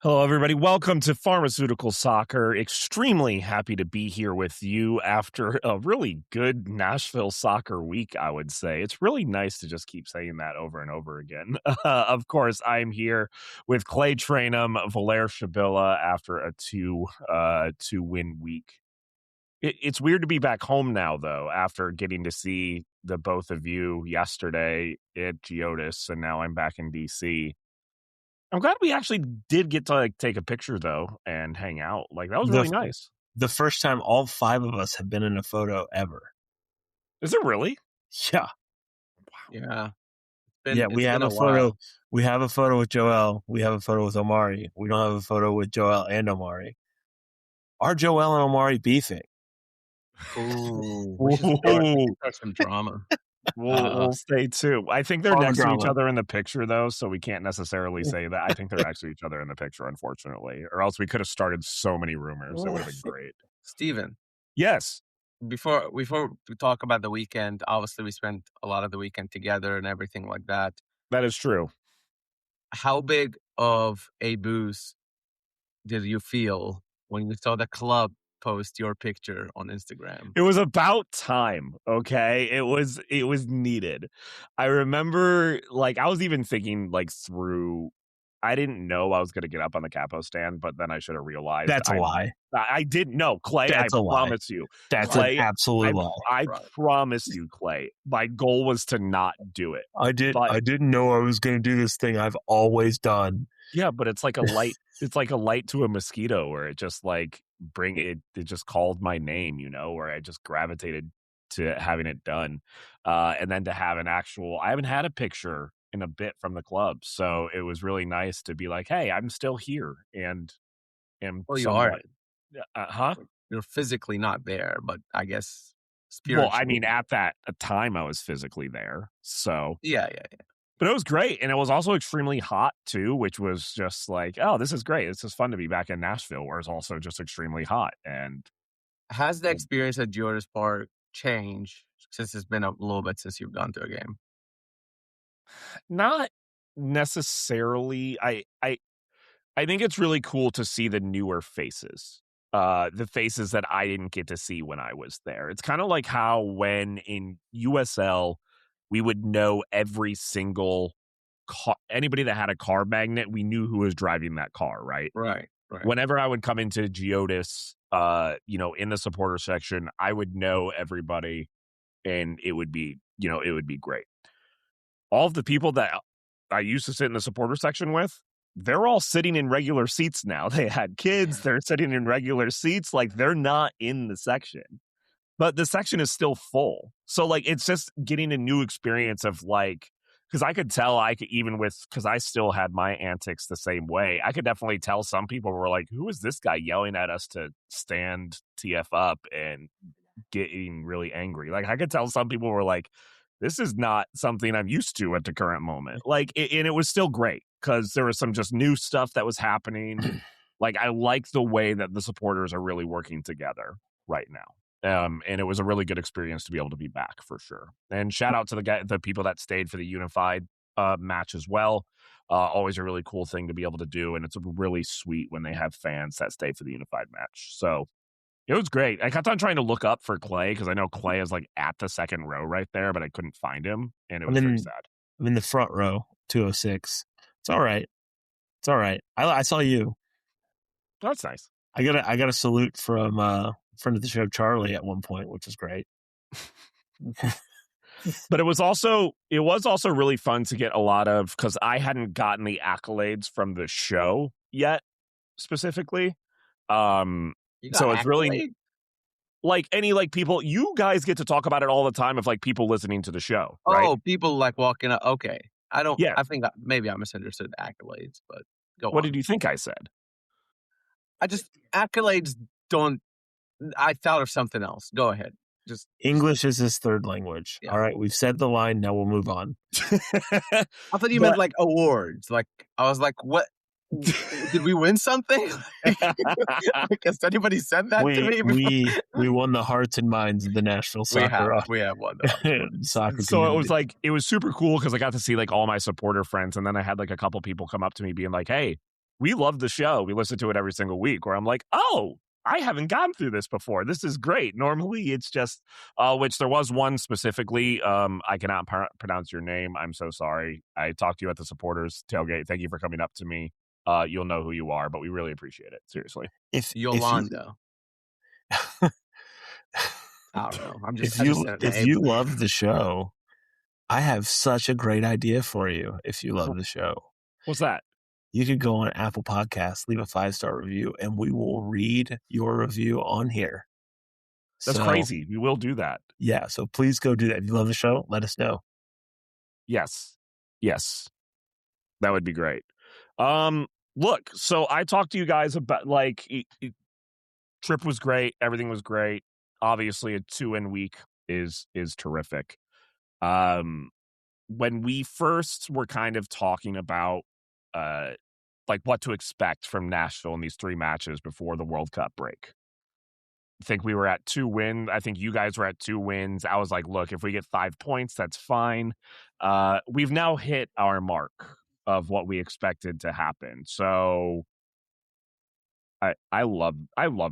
Hello, everybody. Welcome to Pharmaceutical Soccer. Extremely happy to be here with you after a really good Nashville soccer week, I would say. It's really nice to just keep saying that over and over again. Of course, I'm here with Clay Trainum, Valer Shabilla after a two-win week. It's weird to be back home now, though, after getting to see the both of you yesterday at Geodis, and now I'm back in D.C. I'm glad we actually did get to take a picture though and hang out. Like that was really nice. The first time all five of us have been in a photo ever. Is it really? Yeah. Wow. Yeah. We have a photo. We have a photo with Joel. We have a photo with Omari. We don't have a photo with Joel and Omari. Are Joel and Omari beefing? Ooh, that's some drama. We'll stay tuned. I think they're next to each other in the picture, though, so we can't necessarily say that. I think they're next to each other in the picture, unfortunately, or else we could have started so many rumors. It would have been great. Steven. Yes. Before we talk about the weekend, obviously we spent a lot of the weekend together and everything like that. That is true. How big of a boost did you feel when you saw the club post your picture on Instagram? It was about time, okay? It was needed. I remember, I was even thinking, through, I didn't know I was going to get up on the capo stand, but then I should have realized. That's a lie. I didn't know, Clay. That's I promise you. That's an absolute lie. I promise you, Clay. My goal was to not do it. I didn't know I was going to do this thing I've always done. Yeah, but it's like a light. It's like a light to a mosquito, where it just it just called my name, where I just gravitated to having it done. And then to have an actual, I haven't had a picture in a bit from the club. So it was really nice to be like, hey, I'm still here. And you are. Huh? You're physically not there, but I guess spiritually. Well, I mean, at that time I was physically there. So yeah. But it was great. And it was also extremely hot, too, which was just like, oh, this is great. This is fun to be back in Nashville, where it's also just extremely hot. And has the experience at Geodis Park changed since it's been a little bit since you've gone to a game? Not necessarily. I think it's really cool to see the newer faces. The faces that I didn't get to see when I was there. It's kind of like how when in USL, we would know every single car, anybody that had a car magnet, we knew who was driving that car, right? Right. Whenever I would come into Geodis, in the supporter section, I would know everybody, and it would be great. All of the people that I used to sit in the supporter section with, they're all sitting in regular seats now. They had kids, they're sitting in regular seats, they're not in the section. But the section is still full. So, it's just getting a new experience of, because I could tell, because I still had my antics the same way. I could definitely tell some people were like, who is this guy yelling at us to stand TF up and getting really angry? I could tell some people were like, this is not something I'm used to at the current moment. And it was still great because there was some just new stuff that was happening. I like the way that the supporters are really working together right now. And it was a really good experience to be able to be back for sure. And shout out to the people that stayed for the Unified match as well. Always a really cool thing to be able to do. And it's really sweet when they have fans that stay for the Unified match. So it was great. I kept on trying to look up for Clay because I know Clay is at the second row right there, but I couldn't find him. And it was very sad. I'm in the front row, 206. It's all right. I saw you. That's nice. I got a salute from friend of the show Charlie at one point, which was great. But it was also really fun to get a lot of, because I hadn't gotten the accolades from the show yet specifically. So it's really any people, you guys get to talk about it all the time of people listening to the show. Right? Oh, people walking up. Okay. I think maybe I misunderstood accolades, but go on. What did you think I said? Accolades don't. I thought of something else. Go ahead. Just English is his third language. Yeah. All right, we've said the line. Now we'll move on. I thought you meant awards. I was like, what? Did we win something? Has anybody said that to me before? We won the hearts and minds of the Nashville soccer. We have won soccer. So it was super cool because I got to see all my supporter friends, and then I had a couple people come up to me being like, "Hey, we love the show. We listen to it every single week where I'm like, oh, I haven't gone through this before. This is great. Normally it's just, which there was one specifically. I cannot pronounce your name. I'm so sorry. I talked to you at the supporters tailgate. Thank you for coming up to me. You'll know who you are, but we really appreciate it. Seriously. Yolanda. I don't know. If you love the show, I have such a great idea for you. If you love the show, what's that? You could go on Apple Podcasts, leave a 5-star review, and we will read your review on here. That's crazy. We will do that. Yeah, so please go do that. If you love the show, let us know. Yes. That would be great. Look, so I talked to you guys about, like, trip was great. Everything was great. Obviously, a 2-win week is terrific. When we first were kind of talking about like what to expect from Nashville in these 3 matches before the World Cup break, I think we were at 2 wins. I think you guys were at 2 wins. I was like, look, if we get 5 points, that's fine. We've now hit our mark of what we expected to happen. So I love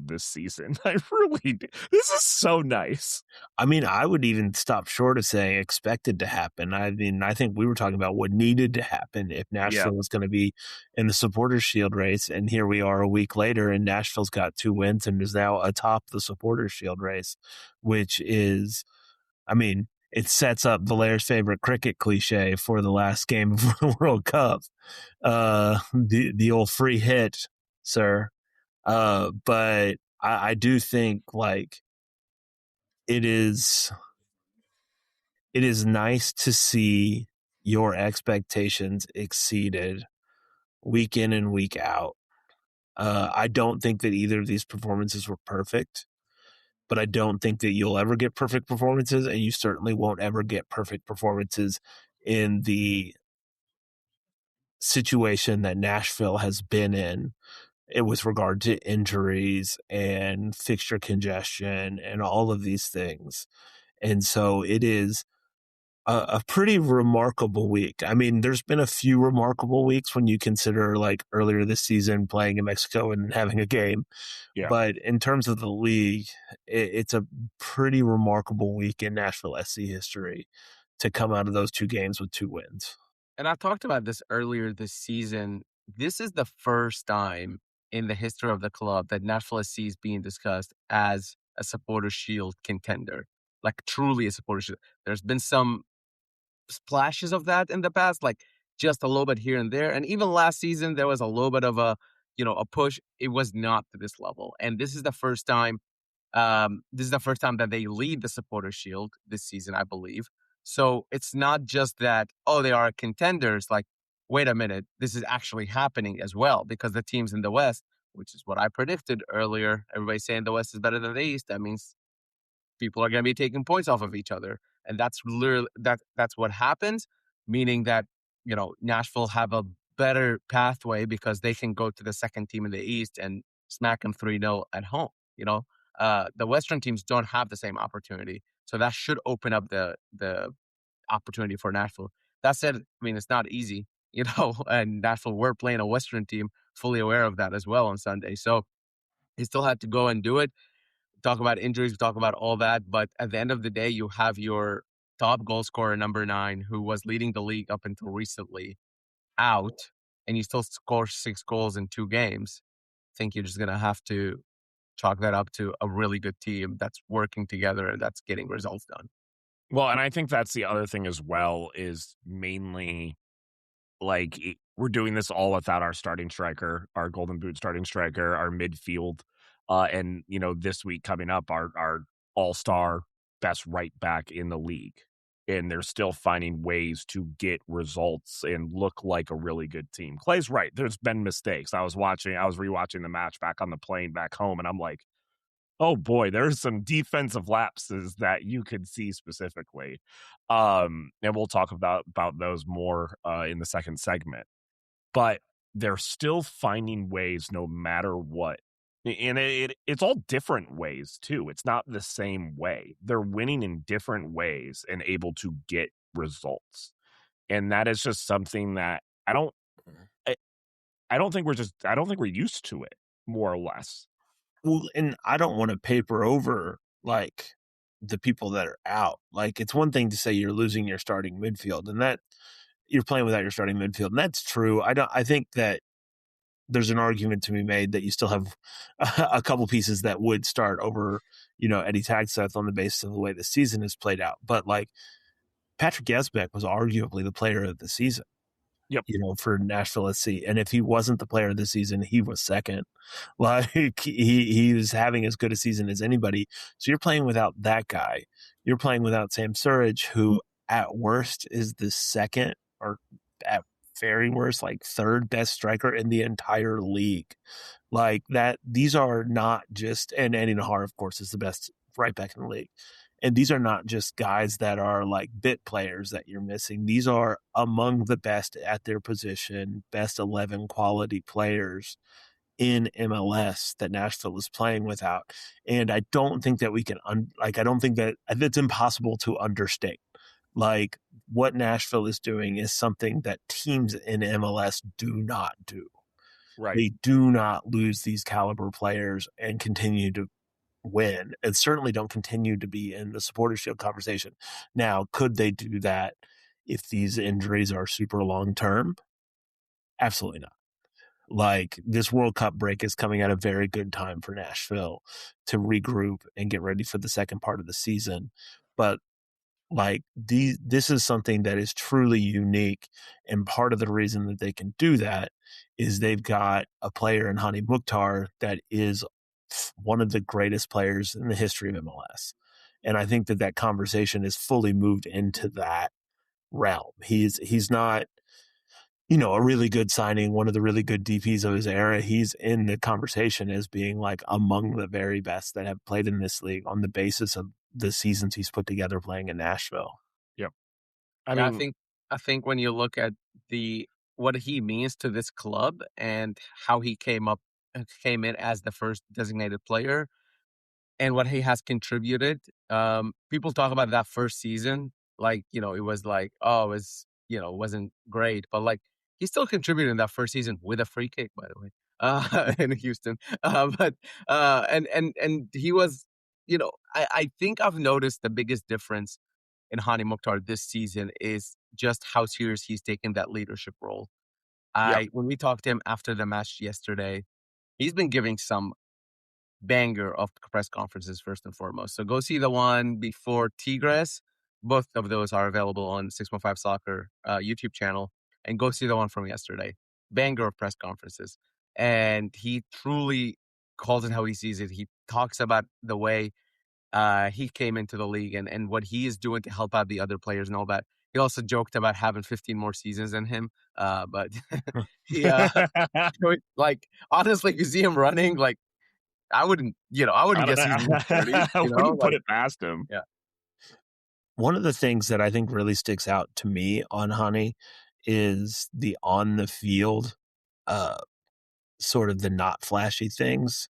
this season. I really do. This is so nice. I mean, I would even stop short of saying expected to happen. I mean, I think we were talking about what needed to happen if Nashville was going to be in the Supporters Shield race. And here we are a week later, and Nashville's got 2 wins and is now atop the Supporters Shield race, which is, I mean, it sets up Valaire's favorite cricket cliche for the last game of the World Cup. The old free hit, sir. But I do think, like, it is nice to see your expectations exceeded week in and week out. I don't think that either of these performances were perfect, but I don't think that you'll ever get perfect performances, and you certainly won't ever get perfect performances in the situation that Nashville has been in with regard to injuries and fixture congestion and all of these things. And so it is a pretty remarkable week. I mean, there's been a few remarkable weeks when you consider, like, earlier this season playing in Mexico and having a game. Yeah. But in terms of the league, it's a pretty remarkable week in Nashville SC history to come out of those 2 games with 2 wins. And I talked about this earlier this season. This is the first time in the history of the club that Nashville SC is being discussed as a Supporters Shield contender, like truly a Supporters Shield. There's been some splashes of that in the past, like just a little bit here and there. And even last season, there was a little bit of a push. It was not to this level. And this is the first time. That they lead the Supporters Shield this season, I believe. So it's not just that, oh, they are contenders. Like, wait a minute, this is actually happening as well, because the teams in the West, which is what I predicted earlier, everybody's saying the West is better than the East. That means people are going to be taking points off of each other. And that's literally, that's what happens, meaning that, Nashville have a better pathway because they can go to the second team in the East and smack them 3-0 at home. The Western teams don't have the same opportunity. So that should open up the opportunity for Nashville. That said, I mean, it's not easy, and Nashville were playing a Western team, fully aware of that as well on Sunday. So he still had to go and do it. Talk about injuries, talk about all that. But at the end of the day, you have your top goal scorer, number 9, who was leading the league up until recently, out, and you still score 6 goals in 2 games. I think you're just going to have to chalk that up to a really good team that's working together and that's getting results done. Well, and I think that's the other thing as well, is mainly, like, we're doing this all without our starting striker, our Golden Boot starting striker, our midfield. And, this week coming up, our all-star best right back in the league. And they're still finding ways to get results and look like a really good team. Clay's right. There's been mistakes. I was rewatching the match back on the plane back home, and I'm like, oh boy, there's some defensive lapses that you could see specifically. And we'll talk about those more in the second segment. But they're still finding ways no matter what. And it's all different ways, too. It's not the same way. They're winning in different ways and able to get results. And that is just something that I I don't think we're used to it, more or less. Well, and I don't want to paper over like the people that are out. Like, it's one thing to say you're losing your starting midfield, and that you're playing without your starting midfield, and that's true. I think that there's an argument to be made that you still have a couple pieces that would start over, Eddie Tagsath on the basis of the way the season has played out. But like Patrick Yazbek was arguably the player of the season. Yep. For Nashville SC. And if he wasn't the player of the season, he was second. Like he was having as good a season as anybody. So you're playing without that guy. You're playing without Sam Surridge, who at worst is the second, or at very worst, like third best striker in the entire league. Like that, these are not just, and Andy Nahar, of course, is the best right back in the league. And these are not just guys that are like bit players that you're missing. These are among the best at their position, best 11 quality players in MLS that Nashville is playing without. And I don't think that we can, I don't think that it's impossible to understate. Like what Nashville is doing is something that teams in MLS do not do. Right. They do not lose these caliber players and continue to win, and certainly don't continue to be in the Supporters Shield conversation. Now, could they do that if these injuries are super long term? Absolutely not. Like, this World Cup break is coming at a very good time for Nashville to regroup and get ready for the second part of the season. But like this is something that is truly unique, and part of the reason that they can do that is they've got a player in Hany Mukhtar that is one of the greatest players in the history of MLS. And I think that conversation is fully moved into that realm. He's not, a really good signing, one of the really good DPs of his era. He's in the conversation as being like among the very best that have played in this league on the basis of the seasons he's put together playing in Nashville. Yep. I think when you look at what he means to this club and how he came in as the first designated player and what he has contributed, people talk about that first season like, it was like, oh, it was, it wasn't great, but like he still contributed in that first season with a free kick, by the way, in Houston. And he was, I think I've noticed the biggest difference in Hany Mukhtar this season is just how serious he's taken that leadership role. When we talked to him after the match yesterday, he's been giving some banger of press conferences first and foremost. So go see the one before Tigres. Both of those are available on 615 Soccer YouTube channel. And go see the one from yesterday. Banger of press conferences. And he truly calls it how he sees it. He talks about the way he came into the league and what he is doing to help out the other players and all that. He also joked about having 15 more seasons than him. But he, like, honestly, you see him running, like, I wouldn't guess he's in his 30s. I wouldn't put it past him. Yeah. One of the things that I think really sticks out to me on Hany is the on the field, sort of the not flashy things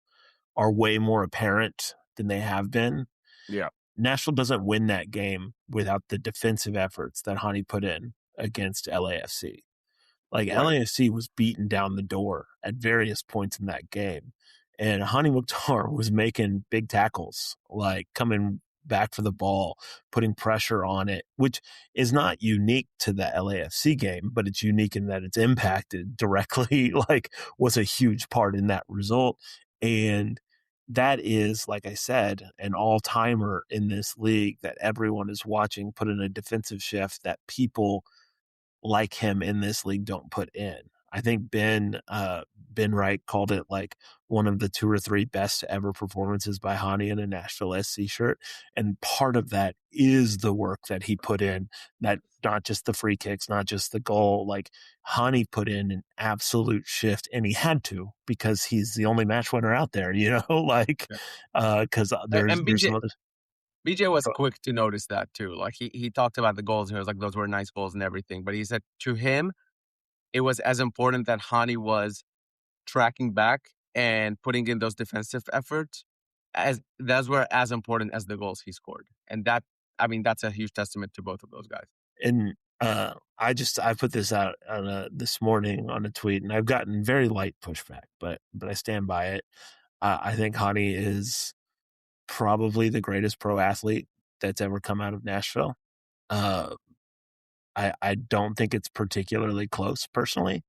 are way more apparent than they have been. Yeah. Nashville doesn't win that game without the defensive efforts that Hany put in against LAFC. Like, Right. LAFC was beaten down the door at various points in that game. And Hany Mukhtar was making big tackles, like coming back for the ball, putting pressure on it, which is not unique to the LAFC game, but it's unique in that it's impacted directly, like was a huge part in that result. And that is, like I said, an all-timer in this league that everyone is watching put in a defensive shift that people like him in this league don't put in. I think Ben Wright called it like one of the 2 or 3 best ever performances by Hany in a Nashville SC shirt. And part of that is the work that he put in, that not just the free kicks, not just the goal. Like, Hany put in an absolute shift, and he had to, because he's the only match winner out there, like, because there's some others. BJ was quick to notice that too. Like he talked about the goals and he was like, those were nice goals and everything. But he said to him, it was as important that Hany was tracking back and putting in those defensive efforts, as those were as important as the goals he scored. And that's a huge testament to both of those guys. And I put this out on this morning on a tweet, and I've gotten very light pushback, but I stand by it. I think Hany is probably the greatest pro athlete that's ever come out of Nashville. I don't think it's particularly close personally,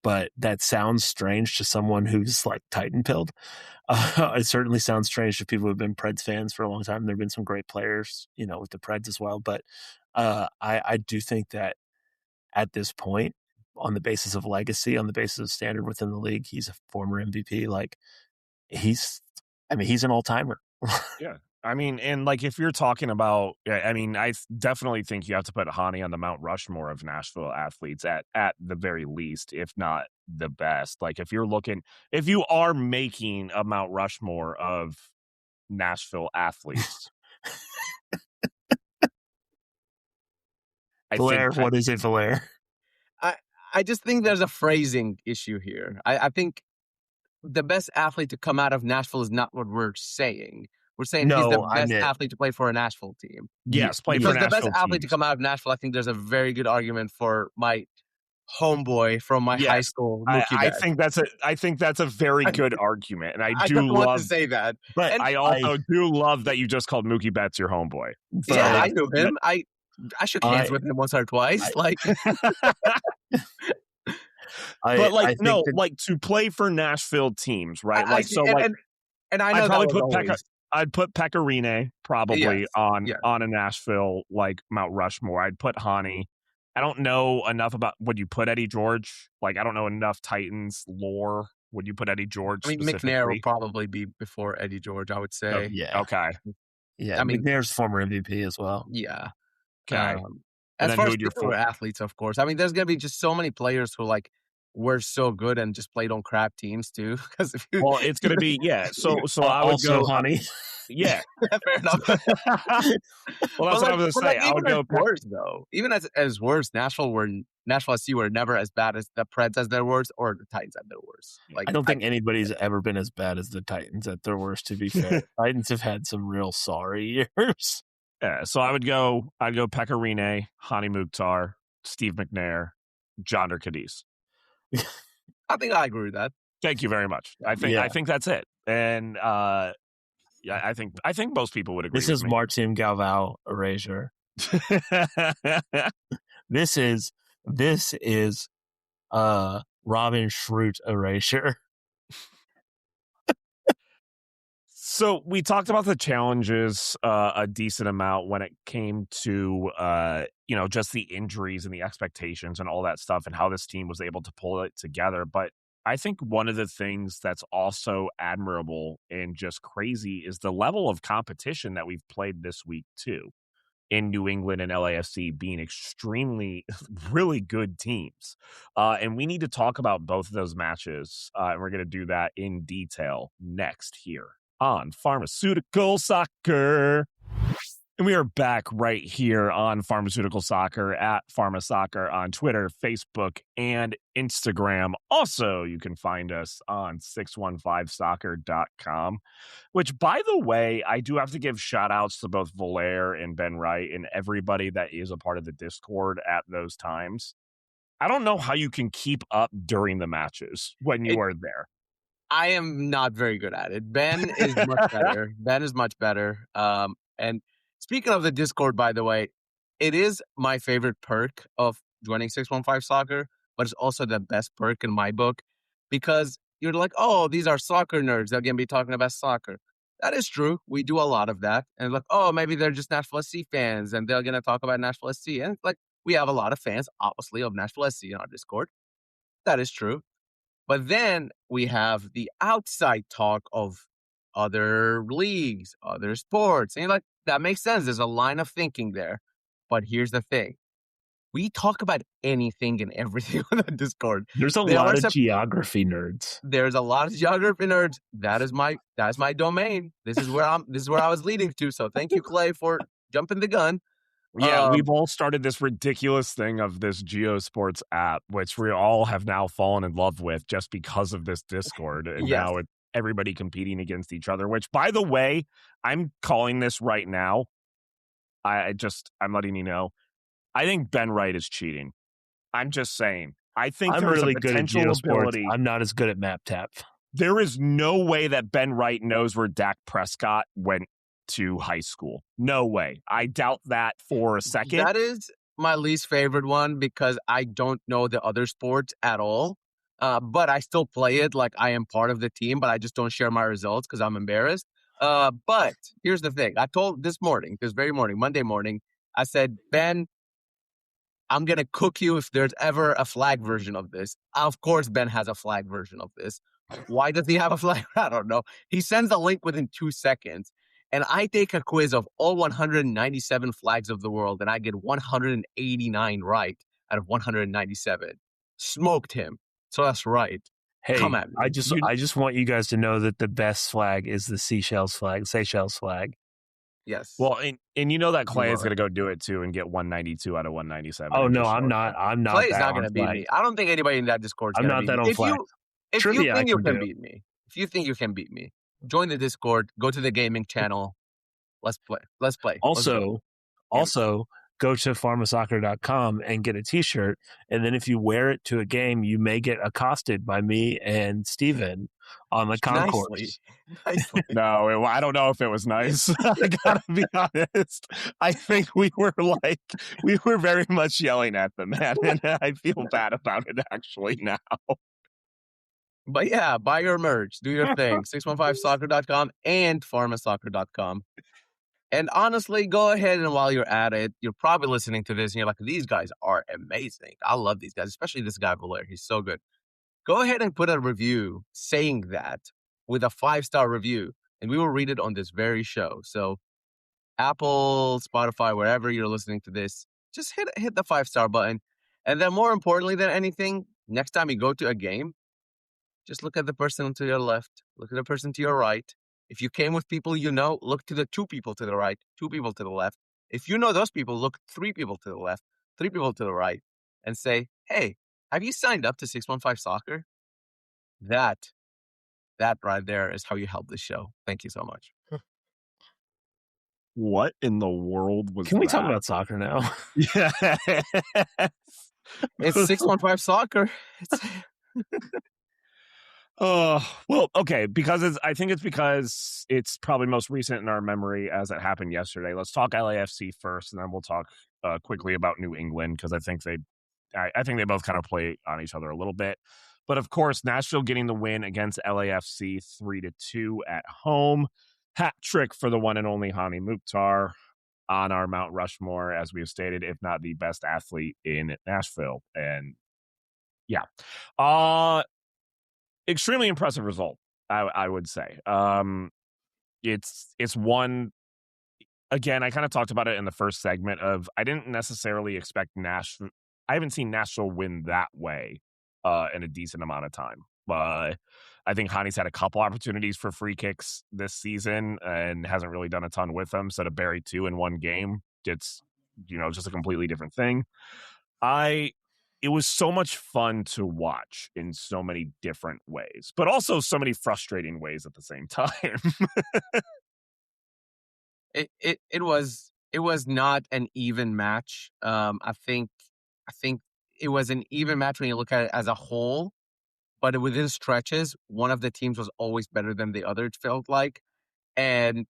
but that sounds strange to someone who's like Titan pilled. It certainly sounds strange to people who've been Preds fans for a long time. There have been some great players, with the Preds as well, but I do think that at this point, on the basis of legacy, on the basis of standard within the league, he's a former MVP. Like he's an all timer. Yeah. I mean, and like if you're talking about, I definitely think you have to put Hany on the Mount Rushmore of Nashville athletes at the very least, if not the best. Like if you are making a Mount Rushmore of Nashville athletes, Blair, what is it, Blair? I just think there's a phrasing issue here. I think the best athlete to come out of Nashville is not what we're saying. We're saying he's the best athlete to play for a Nashville team. Yes, play for Nashville because the best athlete to teams. come out of Nashville, I think there's a very good argument for my homeboy from my high school, Mookie Betts. I think that's a very good argument, and I just want to say that. But and I also do love that you just called Mookie Betts your homeboy. Yeah, I knew him. I shook hands with him once or twice. To play for Nashville teams, right? And I know I'd put Pecorine probably on a Nashville like Mount Rushmore. I'd put Hany. I don't know enough about. Would you put Eddie George? Like I don't know enough Titans lore. Would you put Eddie George? I mean, McNair will probably be before Eddie George. I would say. Oh, yeah. Okay. Yeah. I mean, McNair's former MVP as well. Yeah. Okay. As far as people athletes, of course. I mean, there's gonna be just so many players who were so good and just played on crap teams too. Because it's gonna be So I would also go Hany. Yeah. Fair enough. Well, that's what I was gonna say. I would go worse though. Even as worse, Nashville SC were never as bad as the Preds as their worst, or the Titans at their worst. I don't think anybody's ever been as bad as the Titans at their worst. To be fair, Titans have had some real sorry years. Yeah, so I'd go Pecorine, Hany Mukhtar, Steve McNair, Jonder Cadiz. I think I agree with that. Thank you very much. I think that's it. And I think most people would agree. This is Martin Galvao erasure. This is Robin Schrute erasure. So we talked about the challenges a decent amount when it came to just the injuries and the expectations and all that stuff and how this team was able to pull it together. But I think one of the things that's also admirable and just crazy is the level of competition that we've played this week too, in New England and LAFC being extremely, really good teams. And we need to talk about both of those matches. And we're going to do that in detail next here on Pharmaceutical Soccer. And we are back right here on Pharmaceutical Soccer at PharmaSoccer on Twitter, Facebook, and Instagram. Also, you can find us on 615soccer.com, which, by the way, I do have to give shout outs to both Valaire and Ben Wright and everybody that is a part of the Discord at those times. I don't know how you can keep up during the matches when you are there. I am not very good at it. Ben is much better. Ben is much better. And speaking of the Discord, by the way, it is my favorite perk of joining 615 Soccer, but it's also the best perk in my book because you're like, oh, these are soccer nerds. They're going to be talking about soccer. That is true. We do a lot of that. And like, oh, maybe they're just Nashville SC fans and they're going to talk about Nashville SC. And we have a lot of fans, obviously, of Nashville SC in our Discord. That is true. But then we have the outside talk of other leagues, other sports. And that makes sense. There's a line of thinking there. But here's the thing. We talk about anything and everything on the Discord. There's a lot of geography nerds. There's a lot of geography nerds. That's my domain. This is where I was leading to. So thank you, Clay, for jumping the gun. Yeah, we've all started this ridiculous thing of this GeoSports app, which we all have now fallen in love with just because of this Discord. And now it's everybody competing against each other, which, by the way, I'm calling this right now. I'm letting you know. I think Ben Wright is cheating. I'm just saying. I think I'm there's really a good at potential Geosports. ability. I'm not as good at MapTap. There is no way that Ben Wright knows where Dak Prescott went to high school. No way. I doubt that for a second. That is my least favorite one because I don't know the other sports at all. But I still play it like I am part of the team, but I just don't share my results because I'm embarrassed. But here's the thing. I told this very morning, Monday morning, I said, Ben, I'm going to cook you if there's ever a flag version of this. Of course, Ben has a flag version of this. Why does he have a flag? I don't know. He sends a link within 2 seconds. And I take a quiz of all 197 flags of the world, and I get 189 right out of 197. Smoked him. So that's right. Hey, Come at me. I just want you guys to know that the best flag is the Seychelles flag. Yes. Well, and you know that Clay is going to go do it too and get 192 out of 197. Oh no, I'm not. Clay is not going to beat me. I don't think anybody in that Discord is going to beat me. I'm not that on flag. If you think you can beat me, join the Discord. Go to the gaming channel. Let's play. Also, go to pharmasoccer.com and get a T-shirt. And then if you wear it to a game, you may get accosted by me and Steven on the concourse. Nicely. No, I don't know if it was nice. I gotta be honest. I think we were very much yelling at them, man. And I feel bad about it actually now. But yeah, buy your merch. Do your thing. 615soccer.com and pharmasoccer.com. And honestly, go ahead and while you're at it, you're probably listening to this and you're like, these guys are amazing. I love these guys, especially this guy, Valer. He's so good. Go ahead and put a review saying that with a 5-star review, and we will read it on this very show. So Apple, Spotify, wherever you're listening to this, just hit the 5-star button. And then more importantly than anything, next time you go to a game, just look at the person to your left, look at the person to your right. If you came with people you know, look to the 2 people to the right, 2 people to the left. If you know those people, look 3 people to the left, 3 people to the right, and say, hey, have you signed up to 615 Soccer? That right there is how you help this show. Thank you so much. What in the world was that? Can we talk about soccer now? Yeah. It's 615 Soccer. Well, okay, I think it's because it's probably most recent in our memory as it happened yesterday. Let's talk LAFC first, and then we'll talk quickly about New England because I think they both kind of play on each other a little bit. But of course, Nashville getting the win against LAFC 3-2 at home. Hat trick for the one and only Hany Mukhtar on our Mount Rushmore, as we have stated, if not the best athlete in Nashville. And yeah. Extremely impressive result, I would say. It's one, again, I kind of talked about it in the first segment of I didn't necessarily expect Nashville. I haven't seen Nashville win that way in a decent amount of time. I think Hany's had a couple opportunities for free kicks this season and hasn't really done a ton with them. So to bury 2 in one game, it's just a completely different thing. It was so much fun to watch in so many different ways, but also so many frustrating ways at the same time. It was not an even match. I think it was an even match when you look at it as a whole, but within stretches, one of the teams was always better than the other, it felt like. And,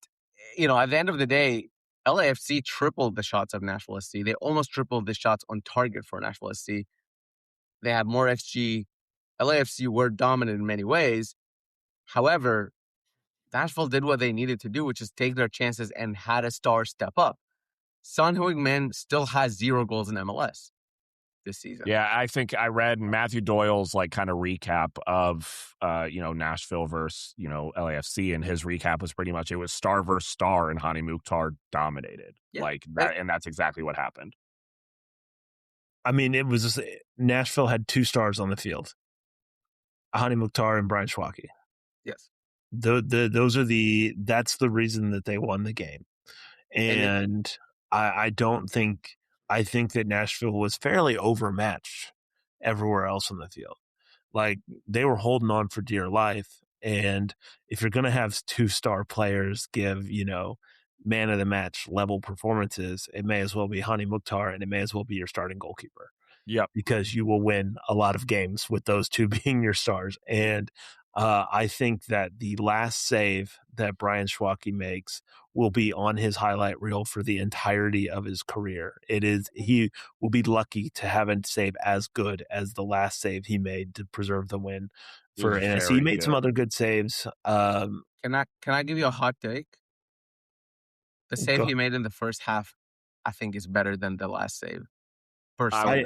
at the end of the day, LAFC tripled the shots of Nashville SC. They almost tripled the shots on target for Nashville SC. They had more XG. LAFC were dominant in many ways. However, Nashville did what they needed to do, which is take their chances and had a star step up. Son Heung-min still has 0 goals in MLS this season. Yeah, I think I read Matthew Doyle's kind of recap of Nashville versus LAFC, and his recap was pretty much it was star versus star, and Hany Mukhtar dominated that, and that's exactly what happened. I mean, it was just, Nashville had 2 stars on the field, Hany Mukhtar and Brian Schwake. Yes, those are that's the reason that they won the game, and I think that Nashville was fairly overmatched everywhere else on the field. They were holding on for dear life, and if you're going to have 2-star players give man of the match level performances, it may as well be Hany Mukhtar, and it may as well be your starting goalkeeper. Yep. Because you will win a lot of games with those two being your stars. And I think that the last save that Brian Schwake makes will be on his highlight reel for the entirety of his career. He will be lucky to have a save as good as the last save he made to preserve the win for NSC. He made some other good saves. Can I give you a hot take? The save he made in the first half, I think, is better than the last save. Personally,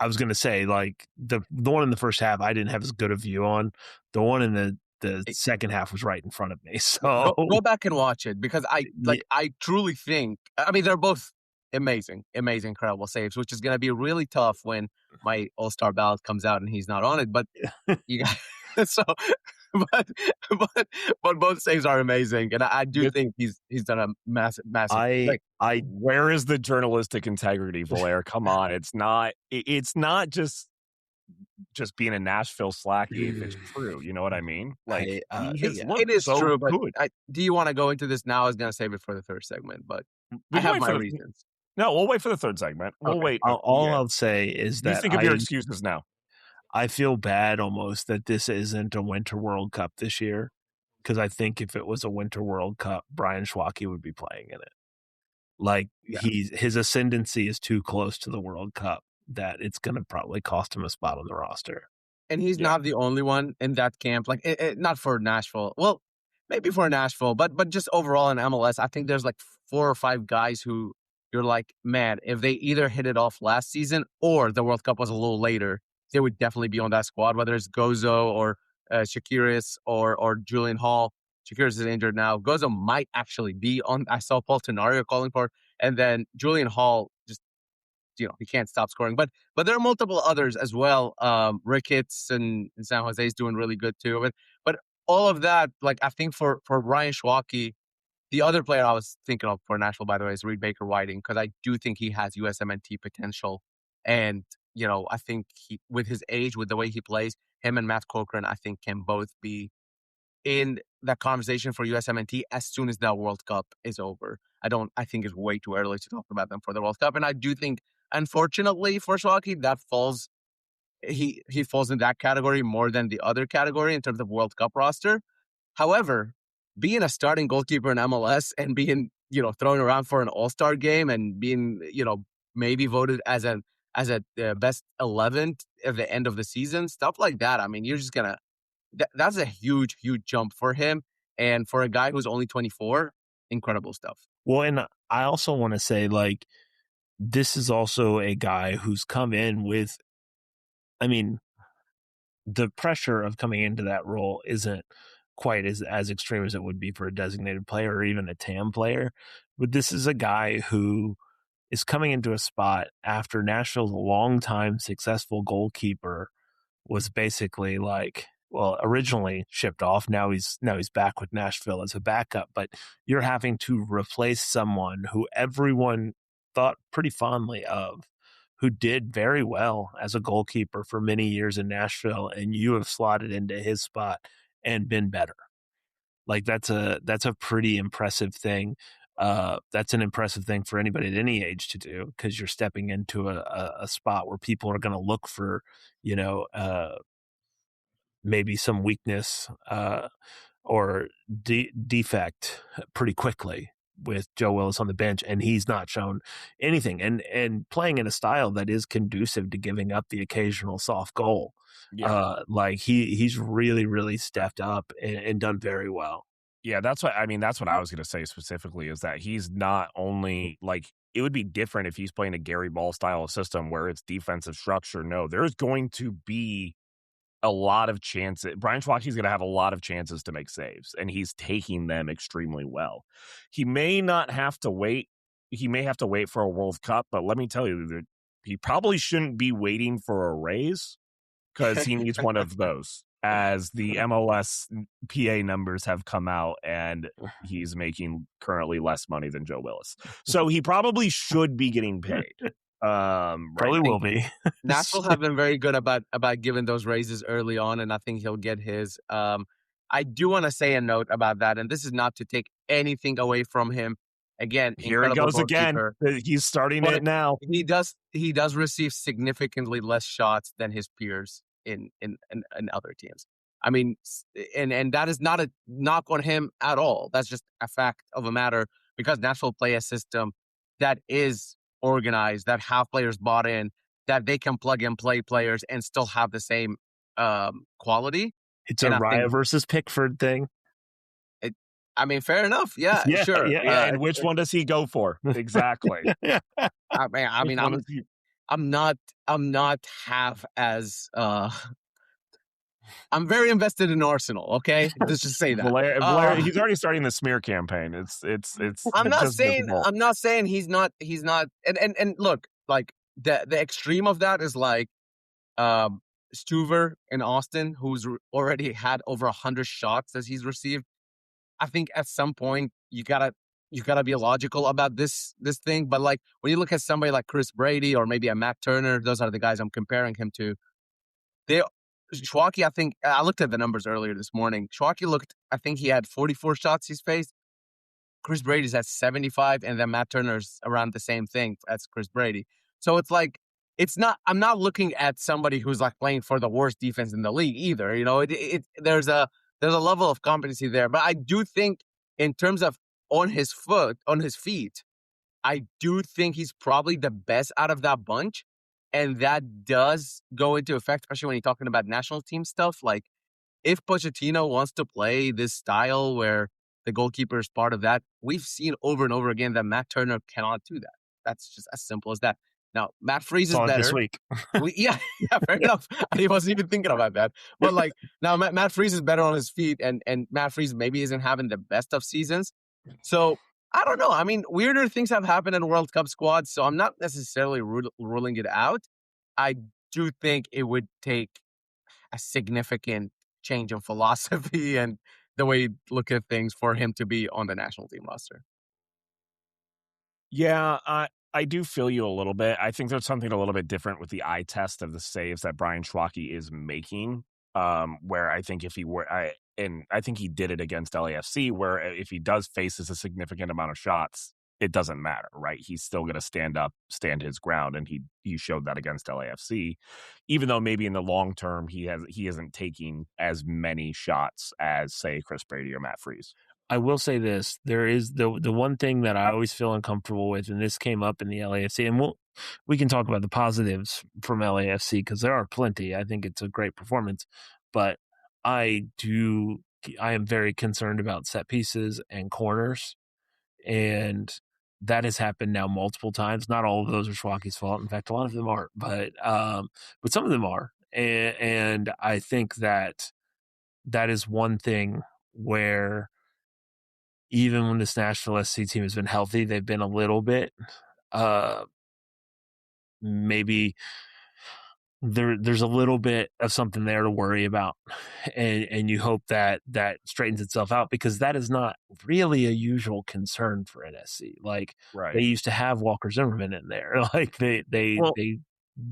I was going to say, like, the one in the first half, I didn't have as good a view on. The one in the second half was right in front of me. So go back and watch it, because I truly think, I mean, they're both amazing, incredible saves, which is going to be really tough when my All-Star ballot comes out and he's not on it. But you got so. But both saves are amazing, and I do think he's done a massive. Where is the journalistic integrity, Valair? Come on, it's not just being a Nashville slacky if it's true. You know what I mean? Like, it is true, but do you want to go into this now? I was going to save it for the third segment, but I have my reasons. No, we'll wait for the third segment. We'll wait. I'll say is that you think of your excuses now. I feel bad almost that this isn't a Winter World Cup this year, because I think if it was a Winter World Cup, Brian Schwake would be playing in it. Like, his ascendancy is too close to the World Cup that it's going to probably cost him a spot on the roster. And he's not the only one in that camp. Like, not for Nashville. Well, maybe for Nashville, but just overall in MLS, I think there's like 4 or 5 guys who you're like, man, if they either hit it off last season or the World Cup was a little later, they would definitely be on that squad, whether it's Gozo or Shakiris or Julian Hall. Shakiris is injured now. Gozo might actually be on. I saw Paul Tenario calling for it. And then Julian Hall, just, he can't stop scoring. But there are multiple others as well. Ricketts and San Jose is doing really good too. But all of that, like, I think for Brian Schwake, the other player I was thinking of for Nashville, by the way, is Reed Baker Whiting, because I do think he has USMNT potential. And I think he, with his age, with the way he plays, him and Matt Corcoran, I think, can both be in that conversation for USMNT as soon as that World Cup is over. I think it's way too early to talk about them for the World Cup. And I do think, unfortunately for Schwake, that falls, he falls in that category more than the other category in terms of World Cup roster. However, being a starting goalkeeper in MLS and being, thrown around for an All-Star game and being, maybe voted as a best 11 at the end of the season, stuff like that. I mean, you're just gonna, that's a huge, huge jump for him. And for a guy who's only 24, incredible stuff. Well, and I also want to say, like, this is also a guy who's come in with, I mean, the pressure of coming into that role isn't quite as extreme as it would be for a designated player or even a TAM player. But this is a guy who is coming into a spot after Nashville's longtime successful goalkeeper was basically like, well, originally shipped off. Now he's back with Nashville as a backup, but you're having to replace someone who everyone thought pretty fondly of, who did very well as a goalkeeper for many years in Nashville, and you have slotted into his spot and been better. Like, that's a pretty impressive thing. That's an impressive thing for anybody at any age to do, because you're stepping into a spot where people are going to look for, maybe some weakness or defect pretty quickly with Joe Willis on the bench, and he's not shown anything. And playing in a style that is conducive to giving up the occasional soft goal. Yeah. Like, he's really, really stepped up and done very well. Yeah, that's what I was going to say specifically, is that he's not only, like, it would be different if he's playing a Gary Ball style system where it's defensive structure. No, there's going to be a lot of chances. Brian Schwake's going to have a lot of chances to make saves, and he's taking them extremely well. He may not have to wait. He may have to wait for a World Cup, but let me tell you that he probably shouldn't be waiting for a raise, because he needs one of those, as the MLS PA numbers have come out, and he's making currently less money than Joe Willis. So he probably should be getting paid. Probably will be. Nashville have been very good about giving those raises early on, and I think he'll get his. I do want to say a note about that, and this is not to take anything away from him. Again, Here he incredible goes again. goalkeeper. He's starting it But now. he does receive significantly less shots than his peers in other teams. I mean, and that is not a knock on him at all. That's just a fact of a matter because Nashville play a system that is organized, that have players bought in, that they can plug and play players and still have the same quality. It's And a I think Raya versus Pickford thing. I mean, fair enough. Yeah, Yeah, sure. Yeah, and which one does he go for? Exactly. I mean, I'm not half as I'm very invested in Arsenal, okay? Let's just say that. Blair, he's already starting the smear campaign. It's I'm not just saying visible. he's not and look, like the extreme of that is like Stuver in Austin, who's already had over 100 shots that he's received. I think at some point you gotta be logical about this thing. But like when you look at somebody like Chris Brady or maybe a Matt Turner, those are the guys I'm comparing him to. Schwake, I think I looked at the numbers earlier this morning. I think he had 44 shots he's faced. Chris Brady's at 75, and then Matt Turner's around the same thing as Chris Brady. So it's like I'm not looking at somebody who's like playing for the worst defense in the league either. You know, there's a level of competency there, but I do think in terms of on his feet, I do think he's probably the best out of that bunch. And that does go into effect, especially when you're talking about national team stuff. Like, if Pochettino wants to play this style where the goalkeeper is part of that, we've seen over and over again that Matt Turner cannot do that. That's just as simple as that. Now, Matt Freese is better. This week. Yeah, fair enough. I wasn't even thinking about that. But like now, Matt Freese is better on his feet, and Matt Freese maybe isn't having the best of seasons. So I don't know. I mean, weirder things have happened in World Cup squads, so I'm not necessarily ruling it out. I do think it would take a significant change in philosophy and the way you look at things for him to be on the national team roster. Yeah, I do feel you a little bit. I think there's something a little bit different with the eye test of the saves that Brian Schwake is making. Where I think if he were, I think he did it against LAFC, where if he does faces a significant amount of shots, it doesn't matter, right? He's still going to stand his ground, and he showed that against LAFC, even though maybe in the long term he isn't taking as many shots as say Chris Brady or Matt Freese. I will say this: there is the one thing that I always feel uncomfortable with, and this came up in the LAFC, and we can talk about the positives from LAFC because there are plenty. I think it's a great performance, but I am very concerned about set pieces and corners, and that has happened now multiple times. Not all of those are Schwake's fault. In fact, a lot of them aren't, but some of them are, and I think that is one thing where, even when this Nashville SC team has been healthy, they've been a little bit maybe there's a little bit of something there to worry about, and you hope that straightens itself out, because that is not really a usual concern for NSC. Like, right. They used to have Walker Zimmerman in there. Like they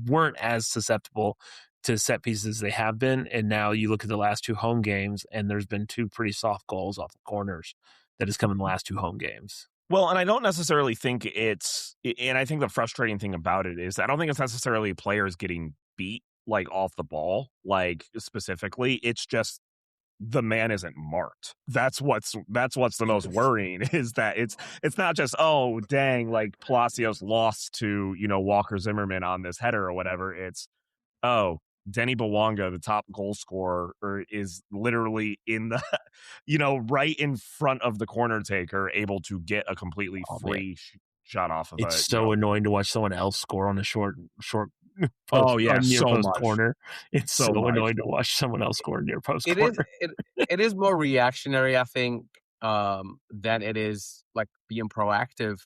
weren't as susceptible to set pieces as they have been, and now you look at the last two home games, and there's been two pretty soft goals off the corners that has come in the last two home games. Well, and I don't necessarily think and I think the frustrating thing about it is I don't think it's necessarily players getting beat like off the ball, like specifically. It's just the man isn't marked. That's what's the most worrying, is that it's not just, oh dang, like Palacios lost to, Walker Zimmerman on this header or whatever. It's, oh, Denny Bawanga, the top goal scorer, is literally in the, right in front of the corner taker, able to get a completely free shot off of it. It's so annoying to watch someone else score on a short post. Oh yeah, near so post much. Corner. It's so annoying to watch someone else score near post corner. It is more reactionary, I think, than it is like being proactive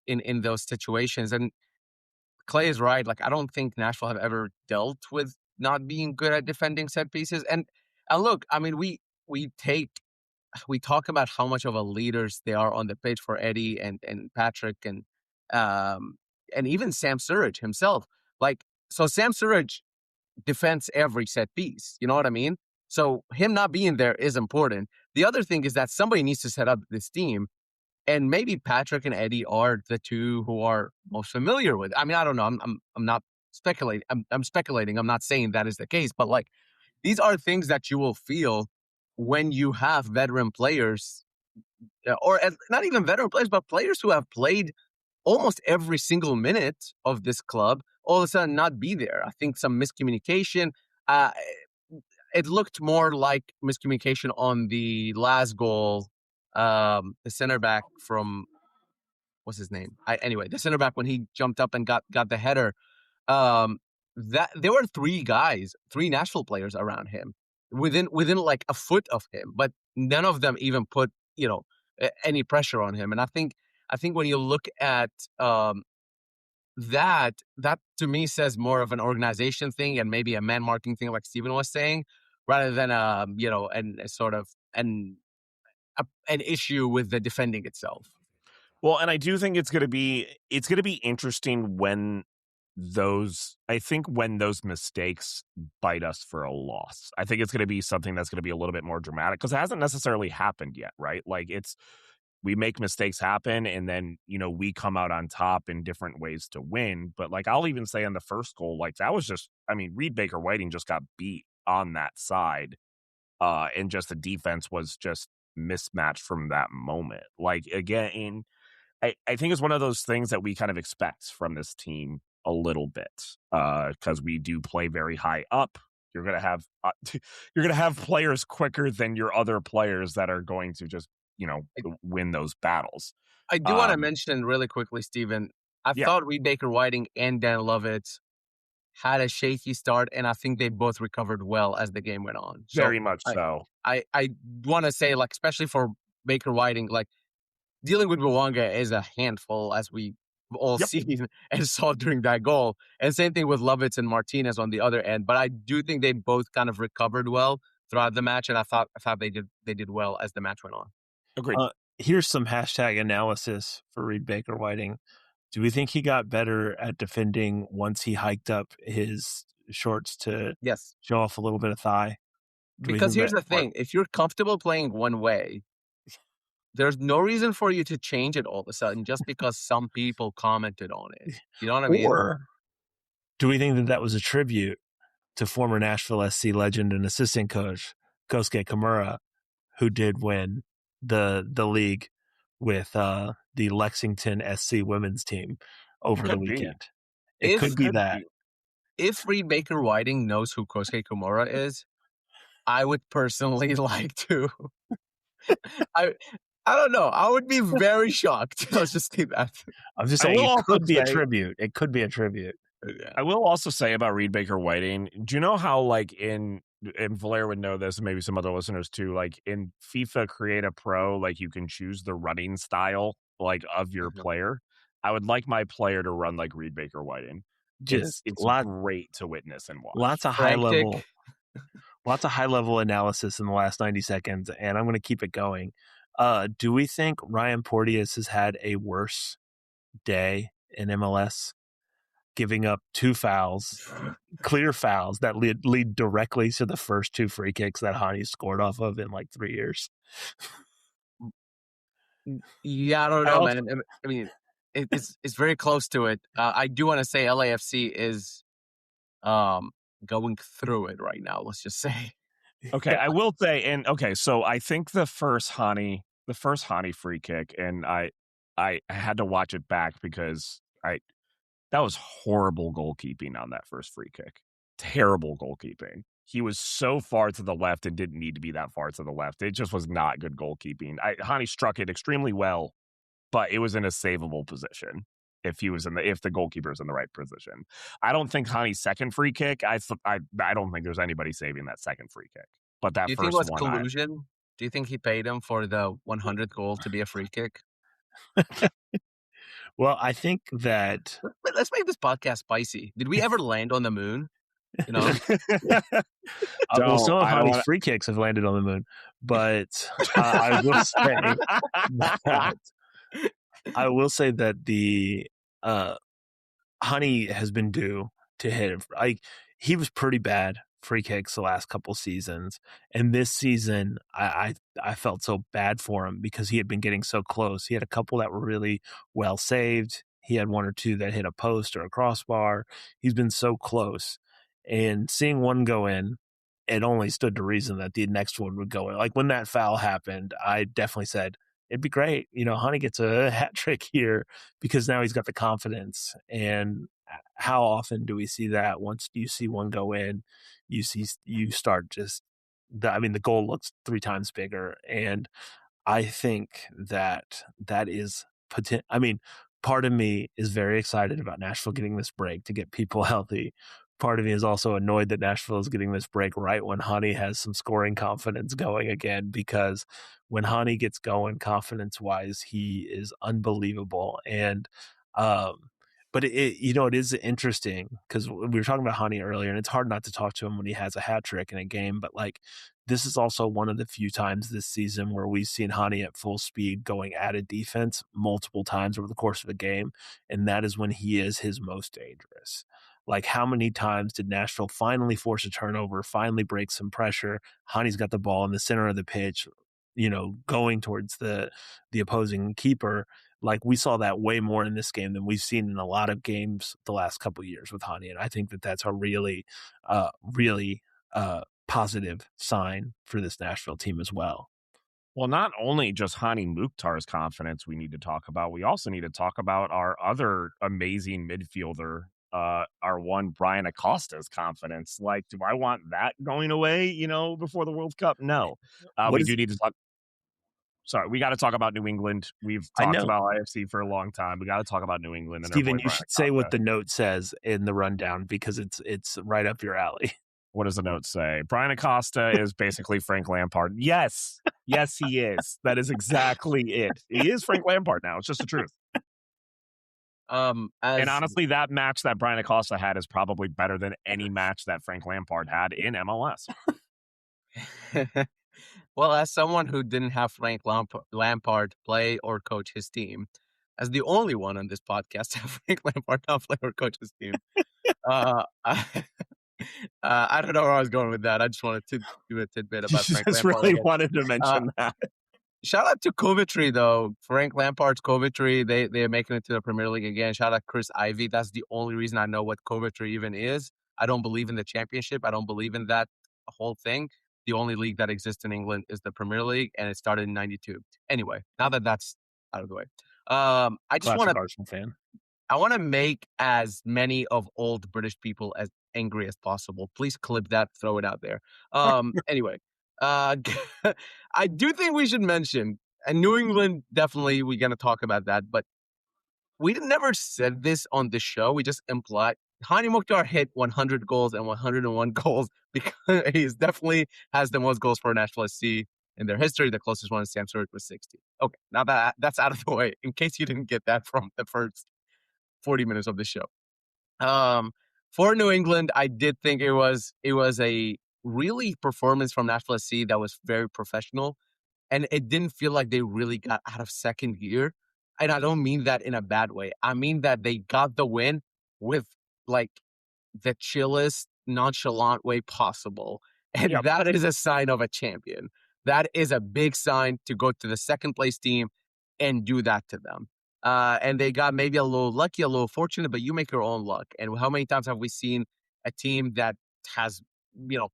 in those situations. And Clay is right. Like, I don't think Nashville have ever dealt with not being good at defending set pieces. And look, I mean, we talk about how much of a leaders they are on the pitch for Eddie and Patrick and even Sam Surridge himself. Like, so Sam Surridge defends every set piece. You know what I mean? So him not being there is important. The other thing is that somebody needs to set up this team. And maybe Patrick and Eddie are the two who are most familiar with it. I mean, I don't know. I'm not speculating. I'm speculating. I'm not saying that is the case, but like these are things that you will feel when you have veteran players, or not even veteran players, but players who have played almost every single minute of this club, all of a sudden not be there. I think some miscommunication. Uh, it looked more like miscommunication on the last goal. The center back from what's his name? Anyway, the center back when he jumped up and got the header. That there were three Nashville players around him, within like a foot of him, but none of them even put any pressure on him. And I think when you look at that to me says more of an organization thing and maybe a man marking thing, like Steven was saying, rather than and sort of an issue with the defending itself. Well, and I do think it's going to be interesting when those mistakes bite us for a loss. I think it's going to be something that's going to be a little bit more dramatic because it hasn't necessarily happened yet, right? Like we make mistakes happen and then, we come out on top in different ways to win. But like, I'll even say on the first goal, like that was just, Reed Baker Whiting just got beat on that side. And just the defense was just mismatched from that moment. Like again, I think it's one of those things that we kind of expect from this team a little bit because we do play very high up. You're gonna have players quicker than your other players that are going to just win those battles. I do want to mention really quickly, Steven. I thought Reed Baker Whiting and Dan Lovitz had a shaky start, and I think they both recovered well as the game went on. Very much so. I want to say, like, especially for Baker Whiting, like, dealing with Bouanga is a handful, as we all seen and saw during that goal. And same thing with Lovitz and Martinez on the other end. But I do think they both kind of recovered well throughout the match, and I thought they did well as the match went on. Agreed. Here's some hashtag analysis for Reed Baker Whiting. Do we think he got better at defending once he hiked up his shorts to show off a little bit of thigh? Because here's the thing. If you're comfortable playing one way, there's no reason for you to change it all of a sudden just because some people commented on it. You know what I mean? Or do we think that was a tribute to former Nashville SC legend and assistant coach Kosuke Kimura, who did win the league with the Lexington SC women's team over the weekend? It could be that. If Reed Baker Whiting knows who Kosuke Kimura is, I would personally like to. I don't know. I would be very shocked. Let's just say that. I'm just saying it could be a tribute. It could be a tribute. Yeah. I will also say about Reed Baker Whiting, do you know how, like, and Valera would know this, and maybe some other listeners too, like in FIFA Create a Pro, like you can choose the running style, like, of your player. I would like my player to run like Reed Baker Whiting. It's great to witness and watch. Lots of high level analysis in the last 90 seconds, and I'm going to keep it going. Do we think Ryan Porteous has had a worse day in MLS, giving up 2 fouls, clear fouls that lead directly to the first 2 free kicks that Hany scored off of in like 3 years? Yeah, I don't know, man. I mean, it's very close to it. I do want to say LAFC is going through it right now. Let's just say. Okay, I will say, so I think the first Hany free kick, and I had to watch it back because that was horrible goalkeeping on that first free kick. Terrible goalkeeping. He was so far to the left and didn't need to be that far to the left. It just was not good goalkeeping. Hany struck it extremely well, but it was in a savable position if the goalkeeper's in the right position. I don't think Hany's second free kick, I don't think there's anybody saving that second free kick. But that first one, do you think it was collusion? Do you think he paid him for the 100th goal to be a free kick? Well, I think that... Let's make this podcast spicy. Did we ever land on the moon? You know? Well, some of Hany's free kicks have landed on the moon. But I will say that the Hany has been due to hit him. He was pretty bad free kicks the last couple seasons. And this season, I felt so bad for him because he had been getting so close. He had a couple that were really well saved. He had one or two that hit a post or a crossbar. He's been so close. And seeing one go in, it only stood to reason that the next one would go in. Like when that foul happened, I definitely said, it'd be great. Hany gets a hat trick here because now he's got the confidence. And how often do we see that? Once you see one go in, you start the goal looks 3 times bigger. And I think that is part of me is very excited about Nashville getting this break to get people healthy. Part of me is also annoyed that Nashville is getting this break right when Hany has some scoring confidence going again, because when Hany gets going confidence-wise, he is unbelievable. And but it is interesting because we were talking about Hany earlier, and it's hard not to talk to him when he has a hat trick in a game. But like, this is also one of the few times this season where we've seen Hany at full speed going at a defense multiple times over the course of a game, and that is when he is his most dangerous. Like, how many times did Nashville finally force a turnover, finally break some pressure? Hany's got the ball in the center of the pitch, going towards the opposing keeper. Like, we saw that way more in this game than we've seen in a lot of games the last couple of years with Hany. And I think that that's a really, really positive sign for this Nashville team as well. Well, not only just Hany Mukhtar's confidence we need to talk about, we also need to talk about our other amazing midfielder, our one Brian Acosta's confidence. Like, do I want that going away, before the World Cup? No. We need to talk. Sorry, we got to talk about New England. We've talked about IFC for a long time. We got to talk about New England. And Steven, you should say what the note says in the rundown because it's right up your alley. What does the note say? Brian Acosta is basically Frank Lampard. Yes. Yes, he is. That is exactly it. He is Frank Lampard now. It's just the truth. And honestly, that match that Brian Acosta had is probably better than any match that Frank Lampard had in MLS. Well, as someone who didn't have Frank Lampard play or coach his team, as the only one on this podcast to have Frank Lampard not play or coach his team, I don't know where I was going with that. I just wanted to do a tidbit about Frank Lampard. Really wanted to mention that. Shout out to Coventry, though. Frank Lampard's Coventry, they're making it to the Premier League again. Shout out Chris Ivey. That's the only reason I know what Coventry even is. I don't believe in the championship. I don't believe in that whole thing. The only league that exists in England is the Premier League, and it started in '92. Anyway, now that that's out of the way, I just want to Arsenal fan. I want to make as many of old British people as angry as possible. Please clip that, throw it out there. Anyway, I do think we should mention, and New England, definitely we're going to talk about that, but we never said this on the show. We just implied Hany Mukhtar hit 100 goals and 101 goals because he definitely has the most goals for Nashville SC in their history. The closest one is Sam Stewart with 60. Okay, now that's out of the way, in case you didn't get that from the first 40 minutes of the show. For New England, I did think it was a really performance from Nashville SC that was very professional, and it didn't feel like they really got out of second gear. And I don't mean that in a bad way. I mean that they got the win with like the chillest, nonchalant way possible. And that is a sign of a champion. That is a big sign to go to the second place team and do that to them. And they got maybe a little lucky, a little fortunate, but you make your own luck. And how many times have we seen a team that has,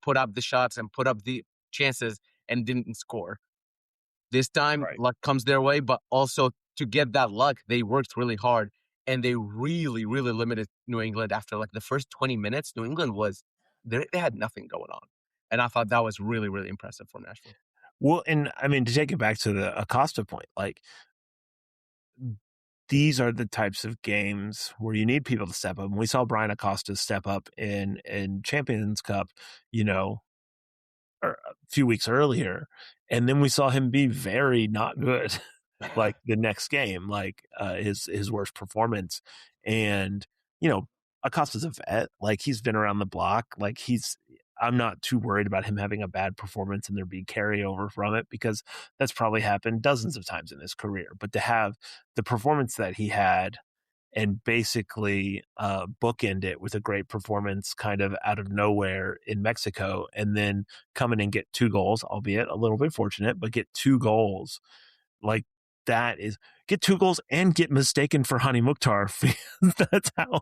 put up the shots and put up the chances and didn't score? This time, luck comes their way, but also to get that luck, they worked really hard, and they really, really limited New England after like the first 20 minutes. New England they had nothing going on. And I thought that was really, really impressive for Nashville. Well, and I mean, to take it back to the Acosta point, like, these are the types of games where you need people to step up. And we saw Brian Acosta step up in Champions Cup, a few weeks earlier. And then we saw him be very not good, like the next game, like his worst performance. And, Acosta's a vet. Like, he's been around the block. Like, I'm not too worried about him having a bad performance and there being carryover from it, because that's probably happened dozens of times in his career. But to have the performance that he had and basically bookend it with a great performance kind of out of nowhere in Mexico, and then come in and get 2 goals, albeit a little bit fortunate, but get 2 goals. Like, that is, get 2 goals and get mistaken for Hany Mukhtar. That's how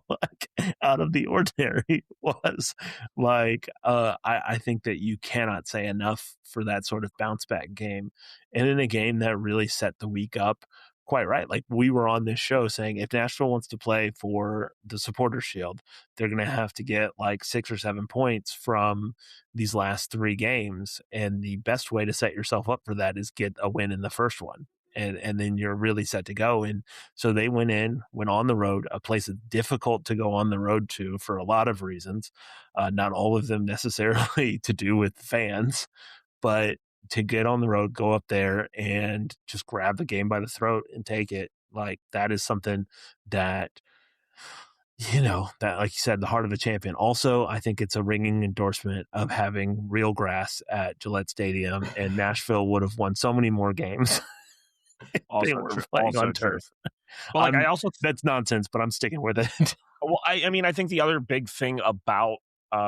out of the ordinary it was. I think that you cannot say enough for that sort of bounce back game, and in a game that really set the week up quite right. Like, we were on this show saying if Nashville wants to play for the Supporters Shield, they're going to have to get like 6 or 7 points from these last 3 games, and the best way to set yourself up for that is get a win in the first one. And then you're really set to go. And so they went on the road, a place that's difficult to go on the road to for a lot of reasons, not all of them necessarily to do with fans, but to get on the road, go up there and just grab the game by the throat and take it. Like, that is something that, that, like you said, the heart of a champion. Also, I think it's a ringing endorsement of having real grass at Gillette Stadium, and Nashville would have won so many more games. Also they were playing on turf. Well, I also, that's nonsense, but I'm sticking with it. Well, I mean, I think the other big thing about, we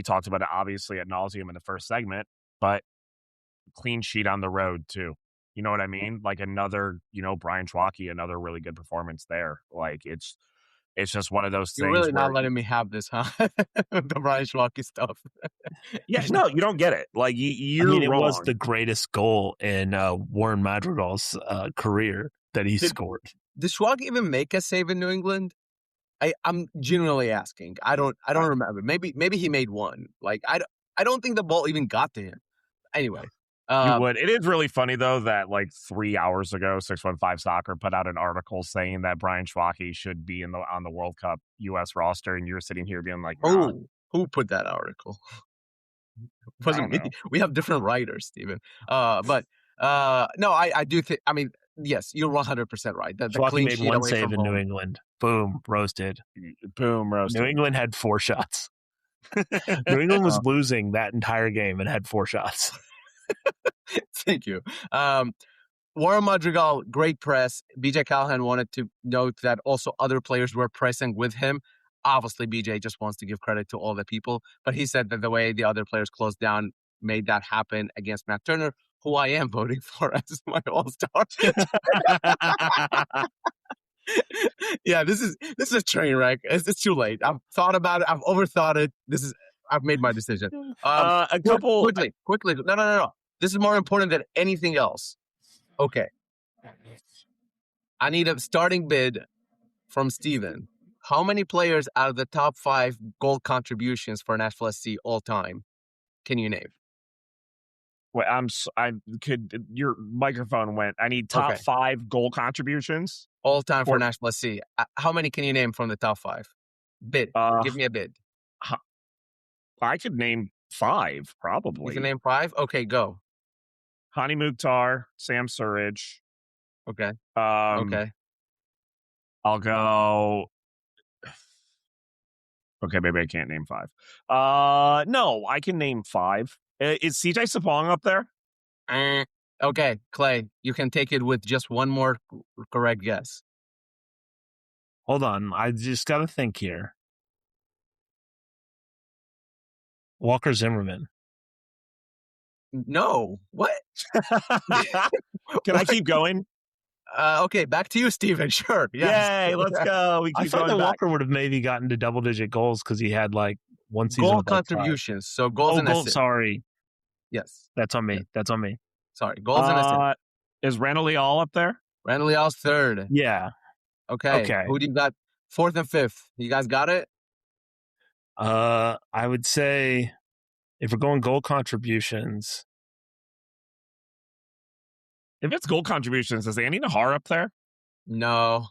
talked about it obviously ad nauseum in the first segment, but clean sheet on the road too. You know what I mean? Like, another, Brian Schwake, another really good performance there. Like, it's just one of those things. You're really not letting me have this, huh? The Brian Schwake stuff. Yeah, no, you don't get it. Like, you're wrong. It was the greatest goal in Warren Madrigal's career that he scored. Did Schwake even make a save in New England? I'm genuinely asking. I don't remember. Maybe he made one. Like, I don't think the ball even got to him. Anyway. You would. It is really funny, though, that like 3 hours ago, 615 Soccer put out an article saying that Brian Schwake should be on the World Cup U.S. roster, and you're sitting here being like, nah. Who put that article? It wasn't me. We have different writers, Steven. No, I do think. I mean, yes, you're 100% right. The Schwake made one save in New England. Boom, roasted. Boom, roasted. New England had 4 shots. New England was losing that entire game and had 4 shots. Thank you. Warren Madrigal, great press. BJ Callahan wanted to note that also other players were pressing with him. Obviously, BJ just wants to give credit to all the people, but he said that the way the other players closed down made that happen against Matt Turner, who I am voting for as my all-star. Yeah, this is a train wreck. It's too late. I've thought about it. I've overthought it. I've made my decision. Quickly. No. This is more important than anything else. Okay. I need a starting bid from Steven. How many players out of the top 5 goal contributions for Nashville SC all time can you name? Wait, your microphone went. I need top 5 goal contributions all time for Nashville SC. How many can you name from the top 5? Bid. Give me a bid. I could name 5, probably. You can name 5? Okay, go. Hany Mukhtar, Sam Surridge. Okay. Okay. I'll go. Okay, maybe I can't name 5. No, I can name 5. Is CJ Sapong up there? Okay, Clay, you can take it with just one more correct guess. Hold on, I just got to think here. Walker Zimmerman. No. What? Can I keep going? Okay, back to you, Steven. Sure. Yes. Yay, let's go. I thought that Walker would have maybe gotten to double-digit goals because he had like one season. Goal contributions. So goals and assists. Sorry. Yes. That's on me. Yeah. That's on me. Sorry. Goals and assists. Is Randall Leal up there? Randall Leal's 3rd. Yeah. Okay. Who do you got? 4th and 5th. You guys got it? I would say if we're going goal contributions. If it's goal contributions, is Andy Nahar up there? No,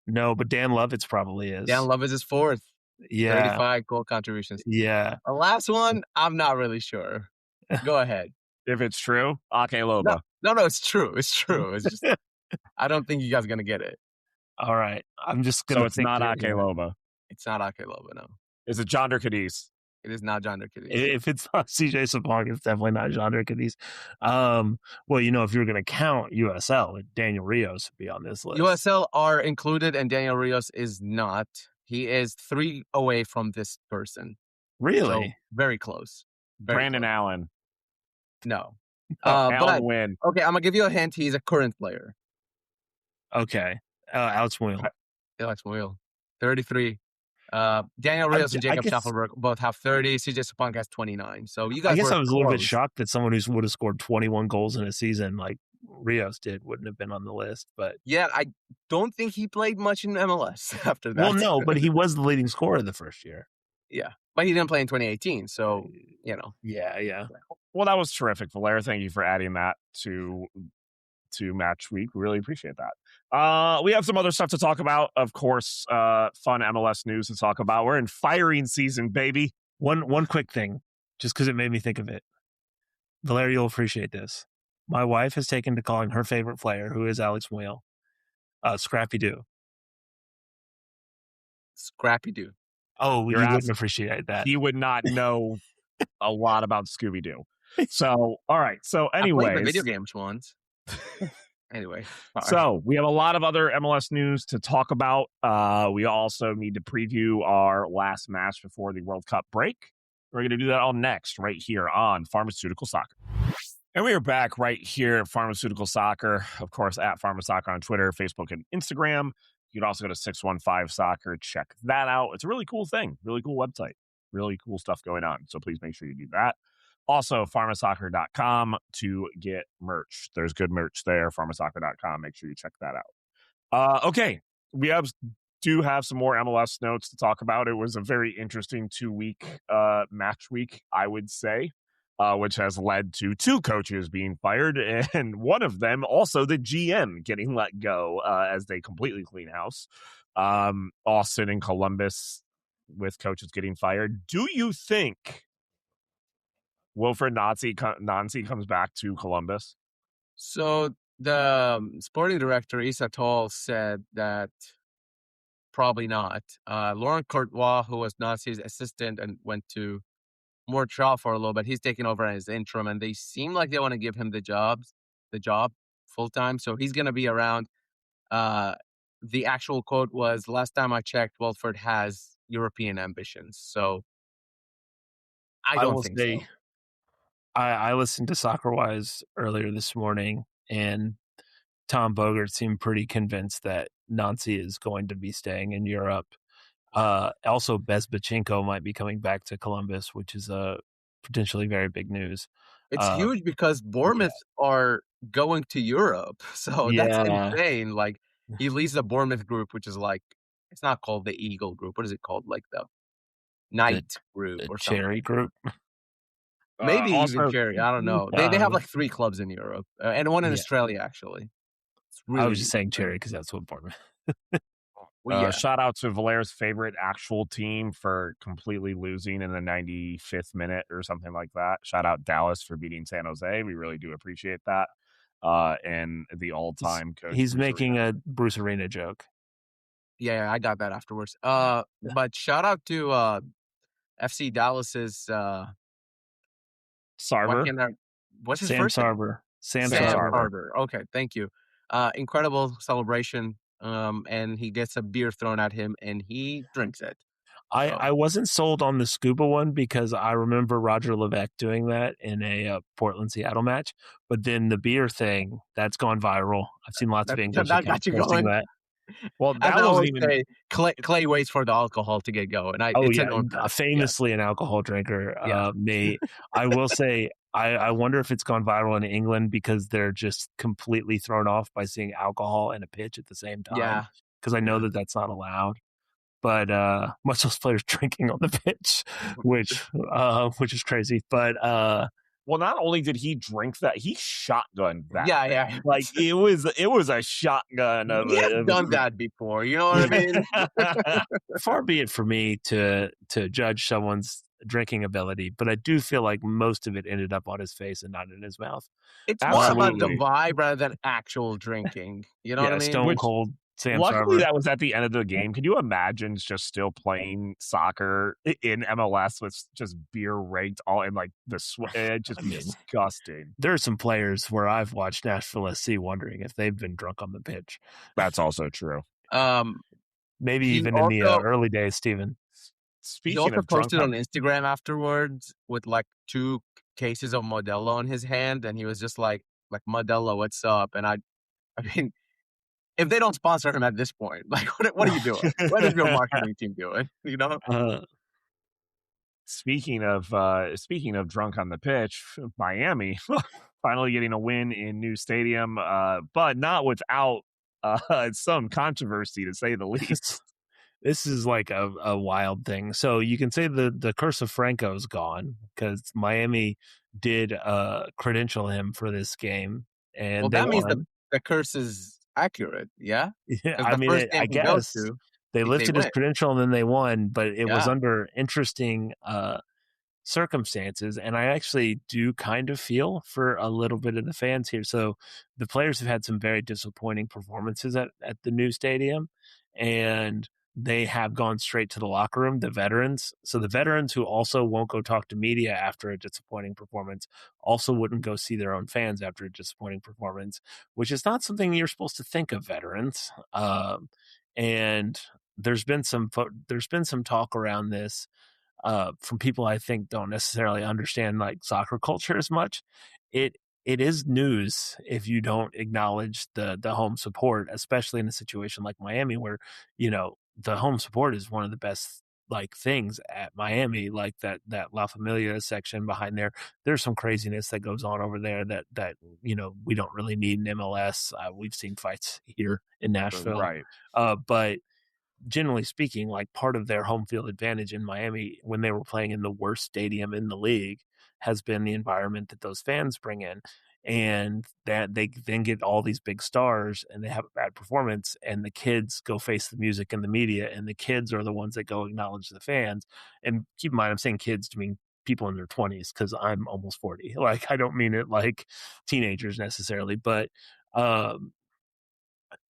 but Dan Lovitz probably is. Dan Lovitz is 4th. Yeah. 35 goal contributions. Yeah. The last one, I'm not really sure. Go ahead. If it's true, Ake Loba. No, it's true. It's true. It's just, I don't think you guys are going to get it. All right. I'm just going to So it's not Ake Loba. It's not Ake Loba, no. Is it Jonder Cadiz? It is not John Urquidez. If it's not CJ Sapong, it's definitely not John Urquidez. Well, if you were going to count USL, Daniel Rios would be on this list. USL are included, and Daniel Rios is not. He is 3 away from this person. Really? So very close. Brandon Allen. No. Allen Wynn. Okay, I'm going to give you a hint. He's a current player. Okay. Alex Moyle. Alex Moyle. 33. Daniel Rios and Jacob Schaffelberg both have 30. CJ Sapong has 29. So you guys I guess I was close. a little bit shocked that someone who would have scored 21 goals in a season like Rios did wouldn't have been on the list. But yeah, I don't think he played much in MLS after that. Well, no, but he was the leading scorer the first year. Yeah, but he didn't play in 2018. So, Yeah. Well, that was terrific, Valera. Thank you for adding that to match week. We really appreciate that. We have some other stuff to talk about. Of course, fun MLS news to talk about. We're in firing season, baby. One quick thing, just because it made me think of it. Valeria, you'll appreciate this. My wife has taken to calling her favorite player, who is Alex Moyle, Scrappy Doo. Scrappy Doo. Oh, you wouldn't appreciate that. He would not know a lot about Scooby-Doo. So, all right. So, anyways. I played the video games once. Anyway. So, we have a lot of other MLS news to talk about. We also need to preview our last match before the World Cup break. We're going to do that all next, right here on Pharmaceutical Soccer. And we are back right here at Pharmaceutical Soccer. Of course, at Pharmasoccer on Twitter, Facebook, and Instagram. You can also go to 615 Soccer. Check that out. It's a really cool thing. Really cool website. Really cool stuff going on. So please make sure you do that. Also, pharmasoccer.com to get merch. There's good merch there. Pharmasoccer.com. Make sure you check that out. Okay. We do have some more MLS notes to talk about. It was a very interesting 2-week match week, I would say, which has led to 2 coaches being fired, and one of them also the GM getting let go as they completely clean house. Austin and Columbus with coaches getting fired. Do you think Wilfred Nancy comes back to Columbus? So the sporting director, Issa Toll, said that probably not. Laurent Courtois, who was Nancy's assistant and went to Montreal for a little bit, he's taking over as interim, and they seem like they want to give him the job full time. So he's going to be around. The actual quote was, "Last time I checked, Wilfred has European ambitions." So I don't think so. I listened to SoccerWise earlier this morning, and Tom Bogert seemed pretty convinced that Nancy is going to be staying in Europe. Also, Bezbachenko might be coming back to Columbus, which is potentially very big news. It's huge because Bournemouth are going to Europe. So that's insane. Like, he leads the Bournemouth group, which is like, it's not called the Eagle group. What is it called? Like the Knight group or something. Cherry group. Maybe even Cherry. I don't know. They have like 3 clubs in Europe and one in Australia, actually. I was just saying Cherry because that's what Bournemouth. Shout out to Valera's favorite actual team for completely losing in the 95th minute or something like that. Shout out Dallas for beating San Jose. We really do appreciate that. And the all-time coach. He's making a Bruce Arena joke. Yeah, I got that afterwards. But shout out to FC Dallas's Sarver. What's his Sam first Sarver. name? Sam Sarver. Okay, thank you. Incredible celebration. And he gets a beer thrown at him, and he drinks it. I wasn't sold on the scuba one because I remember Roger Levesque doing that in a Portland-Seattle match. But then the beer thing, that's gone viral. I've seen lots of English accounts posting that. Well, that was even Clay waits for the alcohol to get going. Famously an alcohol drinker. I will say, I wonder if it's gone viral in England because they're just completely thrown off by seeing alcohol and a pitch at the same time. Yeah, because I know that that's not allowed. But much less players drinking on the pitch, which is crazy. But well, not only did he drink that, he shotgunned that. Yeah. Like it was a shotgun. He has done that before. You know what I mean? Far be it for me to judge someone's drinking ability, but I do feel like most of it ended up on his face and not in his mouth. It's more about the vibe rather than actual drinking. You know what I mean? Stone Cold Sam Luckily, Sarver. that was at the end of the game. Can you imagine just still playing soccer in MLS with just beer raked all in like the sweat? It'd just be disgusting. There are some players where I've watched Nashville SC wondering if they've been drunk on the pitch. That's also true. Maybe even in the early days, Steven. He also posted on Instagram afterwards with like 2 cases of Modelo in his hand, and he was just like Modelo, what's up? And I mean, if they don't sponsor him at this point, like what are you doing? What is your marketing team doing? You know. Speaking of drunk on the pitch, Miami finally getting a win in new stadium, but not without some controversy, to say the least. This is like a wild thing. So you can say the curse of Franco is gone because Miami did credential him for this game, and that means the curse is accurate. Yeah, I mean, I guess they lifted his credential and then they won, but it was under interesting circumstances, and I actually do kind of feel for a little bit of the fans here. So the players have had some very disappointing performances at the new stadium, and they have gone straight to the locker room, the veterans. So the veterans who also won't go talk to media after a disappointing performance also wouldn't go see their own fans after a disappointing performance, which is not something you're supposed to think of veterans. And there's been some talk around this from people I think don't necessarily understand like soccer culture as much. It is news if you don't acknowledge the home support, especially in a situation like Miami, where the home support is one of the best like things at Miami, like that La Familia section behind there. There's some craziness that goes on over there that we don't really need in MLS. We've seen fights here in Nashville, right? But generally speaking, like part of their home field advantage in Miami when they were playing in the worst stadium in the league has been the environment that those fans bring in. And that they then get all these big stars and they have a bad performance, and the kids go face the music and the media, and the kids are the ones that go acknowledge the fans. And keep in mind, I'm saying kids to mean people in their 20s because I'm almost 40. Like, I don't mean it like teenagers necessarily, but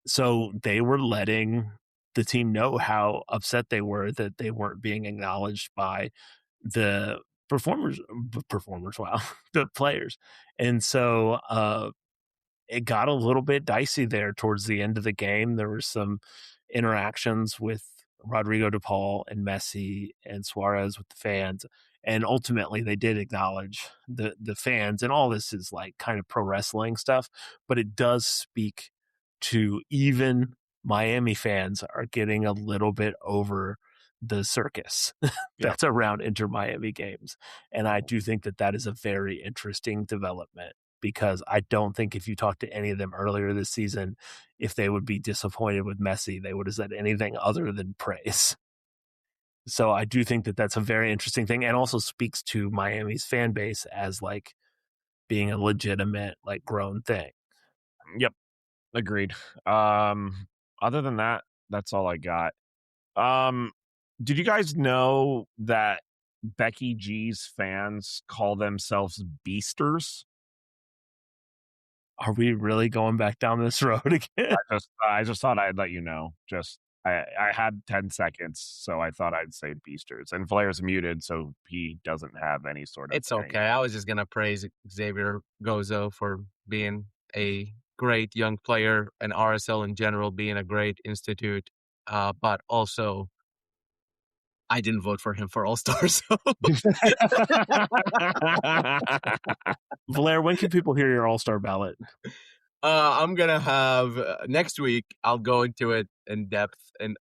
so they were letting the team know how upset they were that they weren't being acknowledged by the performers, wow, the players. And so it got a little bit dicey there towards the end of the game. There were some interactions with Rodrigo de Paul and Messi and Suarez with the fans. And ultimately they did acknowledge the fans, and all this is like kind of pro wrestling stuff, but it does speak to even Miami fans are getting a little bit over the circus that's around Inter Miami games. And I do think that is a very interesting development, because I don't think if you talk to any of them earlier this season, if they would be disappointed with Messi, they would have said anything other than praise. So I do think that that's a very interesting thing, and also speaks to Miami's fan base as like being a legitimate, like grown thing. Yep. Agreed. Other than that, that's all I got. Did you guys know that Becky G's fans call themselves Beasters? Are we really going back down this road again? I just thought I'd let you know. I had 10 seconds, so I thought I'd say Beasters. And Flair's muted, so he doesn't have any sort of It's okay. I was just going to praise Xavier Gozo for being a great young player, and RSL in general being a great institute. But also, I didn't vote for him for All-Star. So. Blair, when can people hear your All-Star ballot? I'm going to have next week. I'll go into it in depth in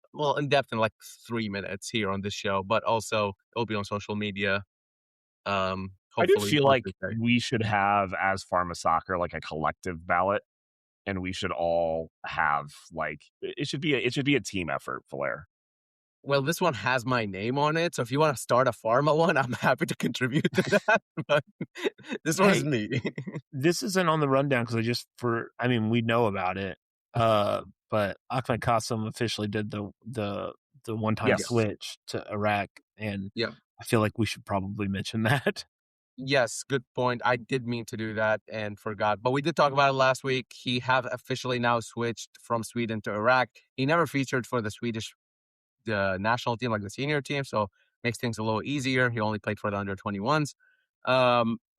like 3 minutes here on this show, but also it'll be on social media. I do feel like we should have, as Pharma Soccer, like a collective ballot, and we should all have like it should be a team effort, Flair. Well, this one has my name on it, so if you want to start a Pharma one, I'm happy to contribute to that. But this one is me. This isn't on the rundown because we know about it. But Ahmed Qasim officially did the one-time switch to Iraq, and I feel like we should probably mention that. Yes, good point. I did mean to do that and forgot, but we did talk about it last week. He have officially now switched from Sweden to Iraq. He never featured for the national team, like the senior team, so makes things a little easier. He only played for the under 21s.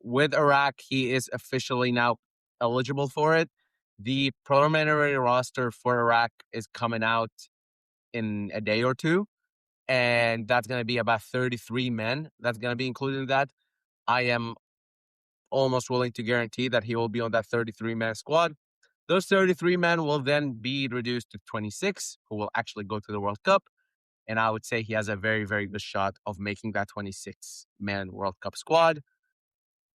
With Iraq, he is officially now eligible for it. The preliminary roster for Iraq is coming out in a day or two, and that's going to be about 33 men. That's going to be included in that. I am almost willing to guarantee that he will be on that 33-man squad. Those 33 men will then be reduced to 26, who will actually go to the World Cup. And I would say he has a very, very good shot of making that 26-man World Cup squad.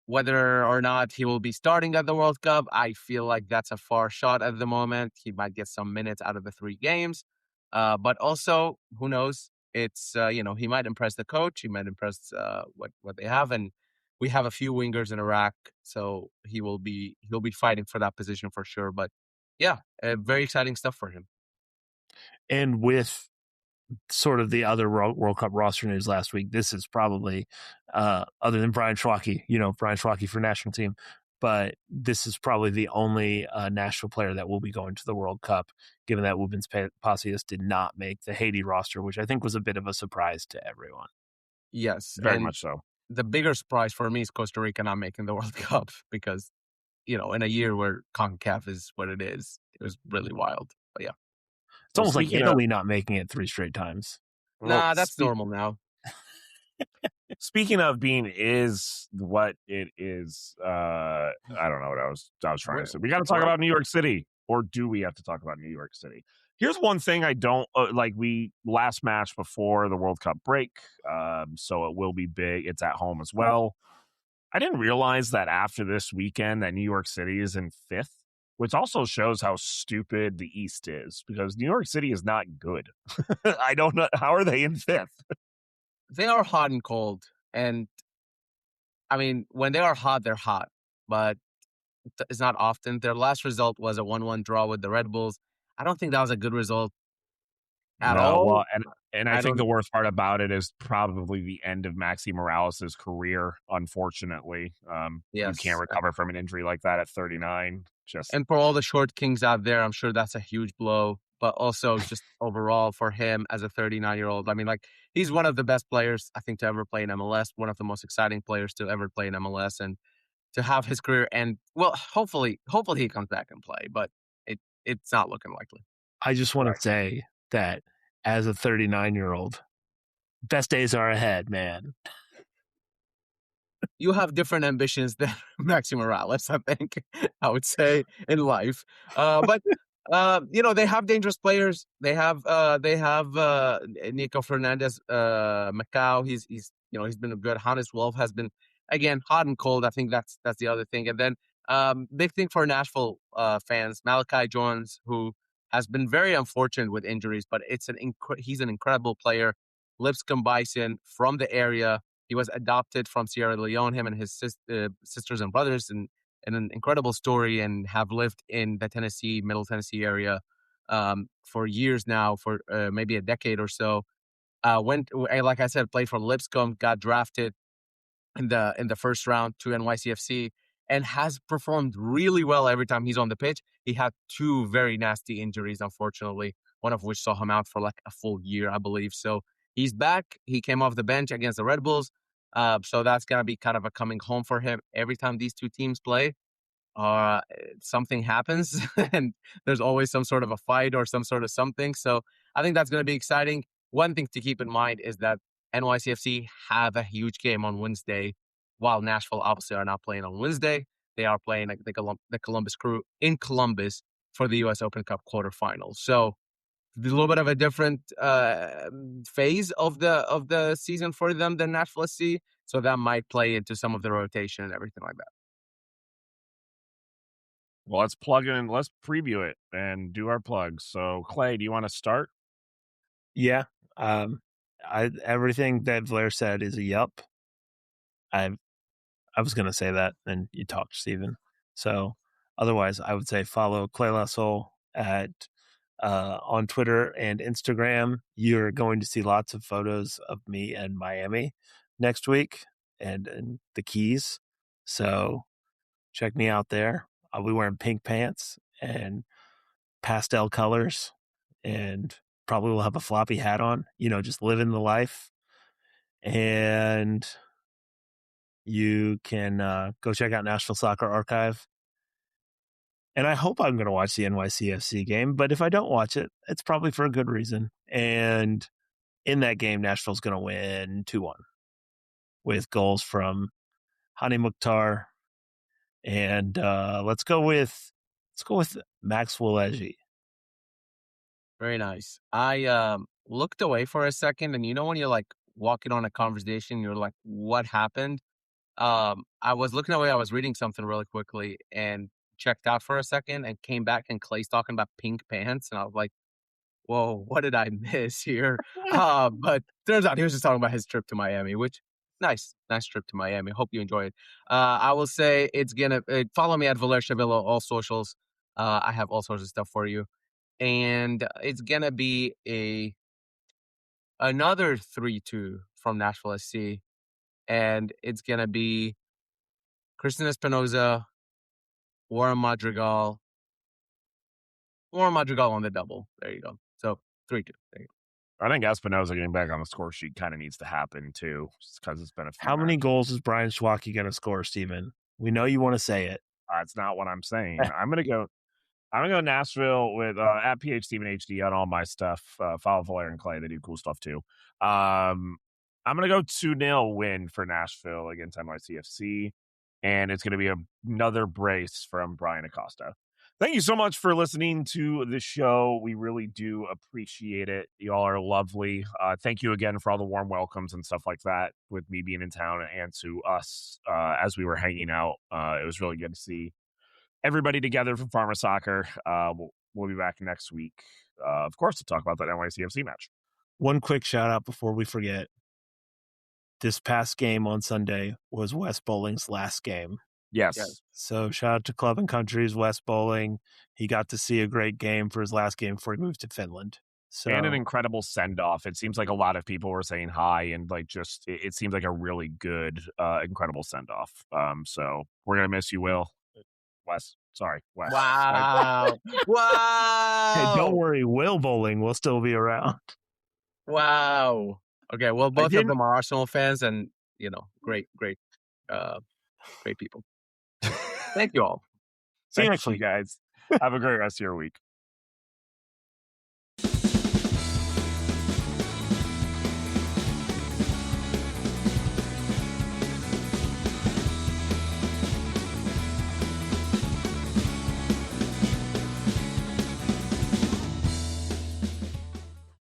Whether or not he will be starting at the World Cup, I feel like that's a far shot at the moment. He might get some minutes out of the 3 games. But also, who knows? It's, he might impress the coach. He might impress what they have. And we have a few wingers in Iraq, so he'll be fighting for that position for sure. But yeah, very exciting stuff for him. And with sort of the other World Cup roster news last week, this is probably, other than Brian Schwake for national team, but this is probably the only Nashville player that will be going to the World Cup, given that Wubens Pacius did not make the Haiti roster, which I think was a bit of a surprise to everyone. Yes, Very much so. The bigger surprise for me is Costa Rica not making the World Cup because, in a year where CONCACAF is what it is, it was really wild. But yeah. It's almost like Italy not making it 3 straight times. Nah, that's normal now. Speaking of being is what it is, I don't know what I was trying to say. We got to talk about New York City, or do we have to talk about New York City? Here's one thing I don't like. We last match before the World Cup break, so it will be big. It's at home as well. I didn't realize that after this weekend that New York City is in 5th, which also shows how stupid the East is, because New York City is not good. I don't know. How are they in 5th? They are hot and cold. And I mean, when they are hot, they're hot, but it's not often. Their last result was a 1-1 draw with the Red Bulls. I don't think that was a good result at all. Well, and I think the worst part about it is probably the end of Maxi Morales' career, unfortunately. You can't recover from an injury like that at 39. And for all the short kings out there, I'm sure that's a huge blow. But also just overall for him as a 39-year-old, I mean, like, he's one of the best players, I think, to ever play in MLS, one of the most exciting players to ever play in MLS. And to have his career end, well, hopefully he comes back and play, but it's not looking likely. I just want to say that as a 39-year-old, best days are ahead, man. You have different ambitions than Maxi Morales, I think, I would say, in life. But they have dangerous players. They have Nico Fernandez, Macau. He's been good. Hannes Wolf has been, again, hot and cold. I think that's the other thing. And then big thing for Nashville fans, Malachi Jones, who has been very unfortunate with injuries, but he's an incredible player. Lipscomb Bison from the area. He was adopted from Sierra Leone, him and his sisters and brothers, and an incredible story, and have lived in the Middle Tennessee area for years now, for maybe a decade or so. Like I said, played for Lipscomb, got drafted in the first round to NYCFC, and has performed really well every time he's on the pitch. He had 2 very nasty injuries, unfortunately, one of which saw him out for like a full year, I believe. So he's back. He came off the bench against the Red Bulls. So that's going to be kind of a coming home for him. Every time these 2 teams play, something happens and there's always some sort of a fight or some sort of something. So I think that's going to be exciting. One thing to keep in mind is that NYCFC have a huge game on Wednesday, while Nashville obviously are not playing on Wednesday. They are playing the Columbus Crew in Columbus for the U.S. Open Cup quarterfinals. So a little bit of a different phase of the season for them than Nashville SC. So that might play into some of the rotation and everything like that. Well, let's plug in. Let's preview it and do our plugs. So, Clay, do you want to start? Yeah. Everything that Blair said is a yup. I was going to say that, and you talked, Steven. So, otherwise, I would say follow Clay Lassol on Twitter and Instagram. You're going to see lots of photos of me in Miami next week, and the Keys. So check me out there. I'll be wearing pink pants and pastel colors, and probably will have a floppy hat on, just living the life. And you can go check out Nashville Soccer Archive. And I hope I'm going to watch the NYCFC game, but if I don't watch it, it's probably for a good reason. And in that game, Nashville's going to win 2-1 with goals from Hany Mukhtar. And let's go with Maxwell Edgy. Very nice. I looked away for a second, and when you're like walking on a conversation, you're like, what happened? I was looking away, I was reading something really quickly and checked out for a second and came back, and Clay's talking about pink pants, and I was like, whoa, what did I miss here? But turns out he was just talking about his trip to Miami, which nice trip to Miami. Hope you enjoy it. I will say it's gonna follow me at Valer Shavilla, all socials. I have all sorts of stuff for you. And it's gonna be another 3-2 from Nashville SC, and it's gonna be Christian Espinoza, Warren Madrigal on the double. There you go. So 3-2. There you go. I think Espinoza getting back on the score sheet kind of needs to happen too, just because it's been a few. How many goals is Brian Schwake going to score, Steven? We know you want to say it. That's not what I'm saying. I'm gonna go Nashville with at PH Steven HD on all my stuff. Follow Valer and Clay; they do cool stuff too. I'm gonna go 2-0 win for Nashville against NYCFC, and it's gonna be another brace from Brian Acosta. Thank you so much for listening to the show. We really do appreciate it. Y'all are lovely. Thank you again for all the warm welcomes and stuff like that with me being in town and to us as we were hanging out. It was really good to see everybody together from Farmer Soccer. We'll be back next week, of course, to talk about that NYCFC match. One quick shout out before we forget. This past game on Sunday was Wes Bowling's last game. Yes. So shout out to Club and Country's Wes Bowling. He got to see a great game for his last game before he moved to Finland. And an incredible send-off. It seems like a lot of people were saying hi, and like just it seems like a really good, incredible send-off. So we're gonna miss you, Will. Wes. Sorry, Wes. Wow. Wow. Hey, don't worry, Will Bowling will still be around. Wow. Okay, well, both of them are Arsenal fans, and great people. Thank you all. See you next week, guys. Have a great rest of your week.